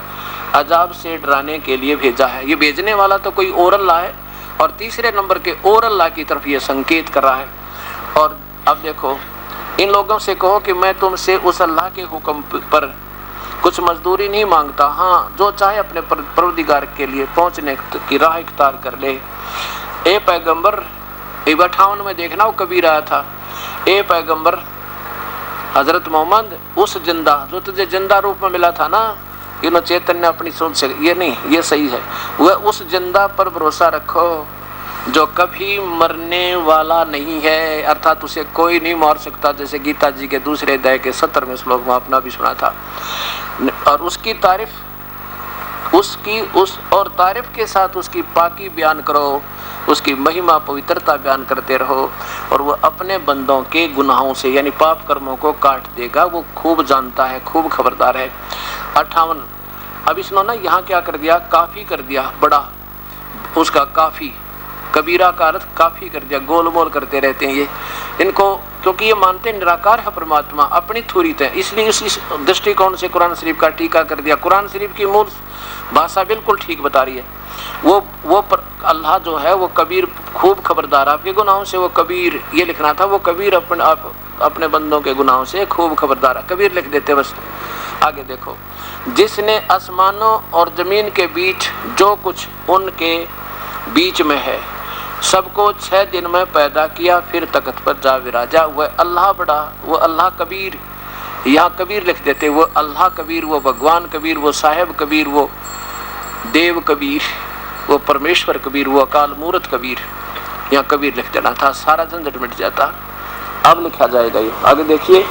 अजाब से डराने के लिए भेजा है। ये भेजने वाला तो कोई और अल्लाह है, और तीसरे नंबर के और अल्लाह की तरफ ये संकेत कर रहा है। और अब देखो, इन लोगों से कहो कि मैं तुमसे उस अल्लाह के हुक्म पर कुछ मजदूरी नहीं मांगता, हाँ जो चाहे अपने परवरदिगार के लिए पहुंचने की राह इख्तियार कर ले। ए पैगंबर, 58 में देखना वो कबीर आया था। ए पैगंबर हजरत मोहम्मद, उस जिंदा जो तुझे जिंदा रूप में मिला था ना, इन चैतन्य अपनी सोच से, ये नहीं, ये सही है, वह उस जिंदा पर भरोसा रखो जो कभी मरने वाला नहीं है, अर्थात उसे कोई नहीं मार सकता, जैसे गीता जी के दूसरे अध्याय के 70वें श्लोक में अपना भी सुना था। और उसकी तारीफ, और तारीफ के साथ उसकी पाकी बयान करो, उसकी महिमा पवित्रता बयान करते रहो, और वो अपने बंदों के गुनाहों से यानी पाप कर्मों को काट देगा, वो खूब जानता है, खूब खबरदार है। 58। अब इसने ना यहाँ क्या कर दिया, काफी कर दिया, बड़ा उसका काफी, कबीरा का अर्थ काफी कर दिया, गोलमोल करते रहते हैं ये इनको, क्योंकि ये मानते निराकार है परमात्मा, अपनी थूरित है, इसलिए इस दृष्टिकोण से कुरान शरीफ का टीका कर दिया। कुरान शरीफ की मूल भाषा बिल्कुल ठीक बता रही है। वो अल्लाह जो है वो कबीर, खूब खबरदार, आपके गुनाहों से वो कबीर, ये लिखना था, वो कबीर अपने बंदों के गुनाहों से खूब खबरदार, कबीर लिख देते बस। आगे देखो, जिसने आसमानों और जमीन के बीच जो कुछ उनके बीच में है सबको 6 दिन में पैदा किया, फिर तख्त पर जा विराजा, वह अल्लाह बड़ा, वो अल्लाह कबीर, यहाँ कबीर लिख देते, वो अल्लाह कबीर, वो भगवान कबीर, वो साहेब कबीर, वो देव कबीर, वो परमेश्वर कबीर, वो अकाल मूर्त कबीर, यहाँ कबीर लिख देना था, सारा झंझट मिट जाता। अब लिखा जाएगा ये, आगे देखिए,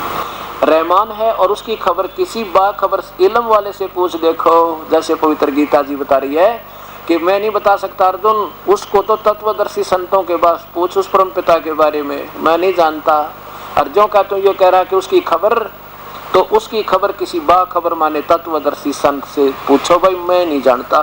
रहमान है और उसकी खबर किसी बाखबर इल्म वाले से पूछ देखो, जैसे पवित्र गीता जी बता रही है कि मैं नहीं बता सकता अर्जुन, उसको तो तत्वदर्शी संतों के पास पूछ, उस परम पिता के बारे में मैं नहीं जानता। अर्जुन का तो ये कह रहा कि उसकी खबर, तो उसकी खबर किसी बाखबर माने तत्वदर्शी संत से पूछो, भाई मैं नहीं जानता।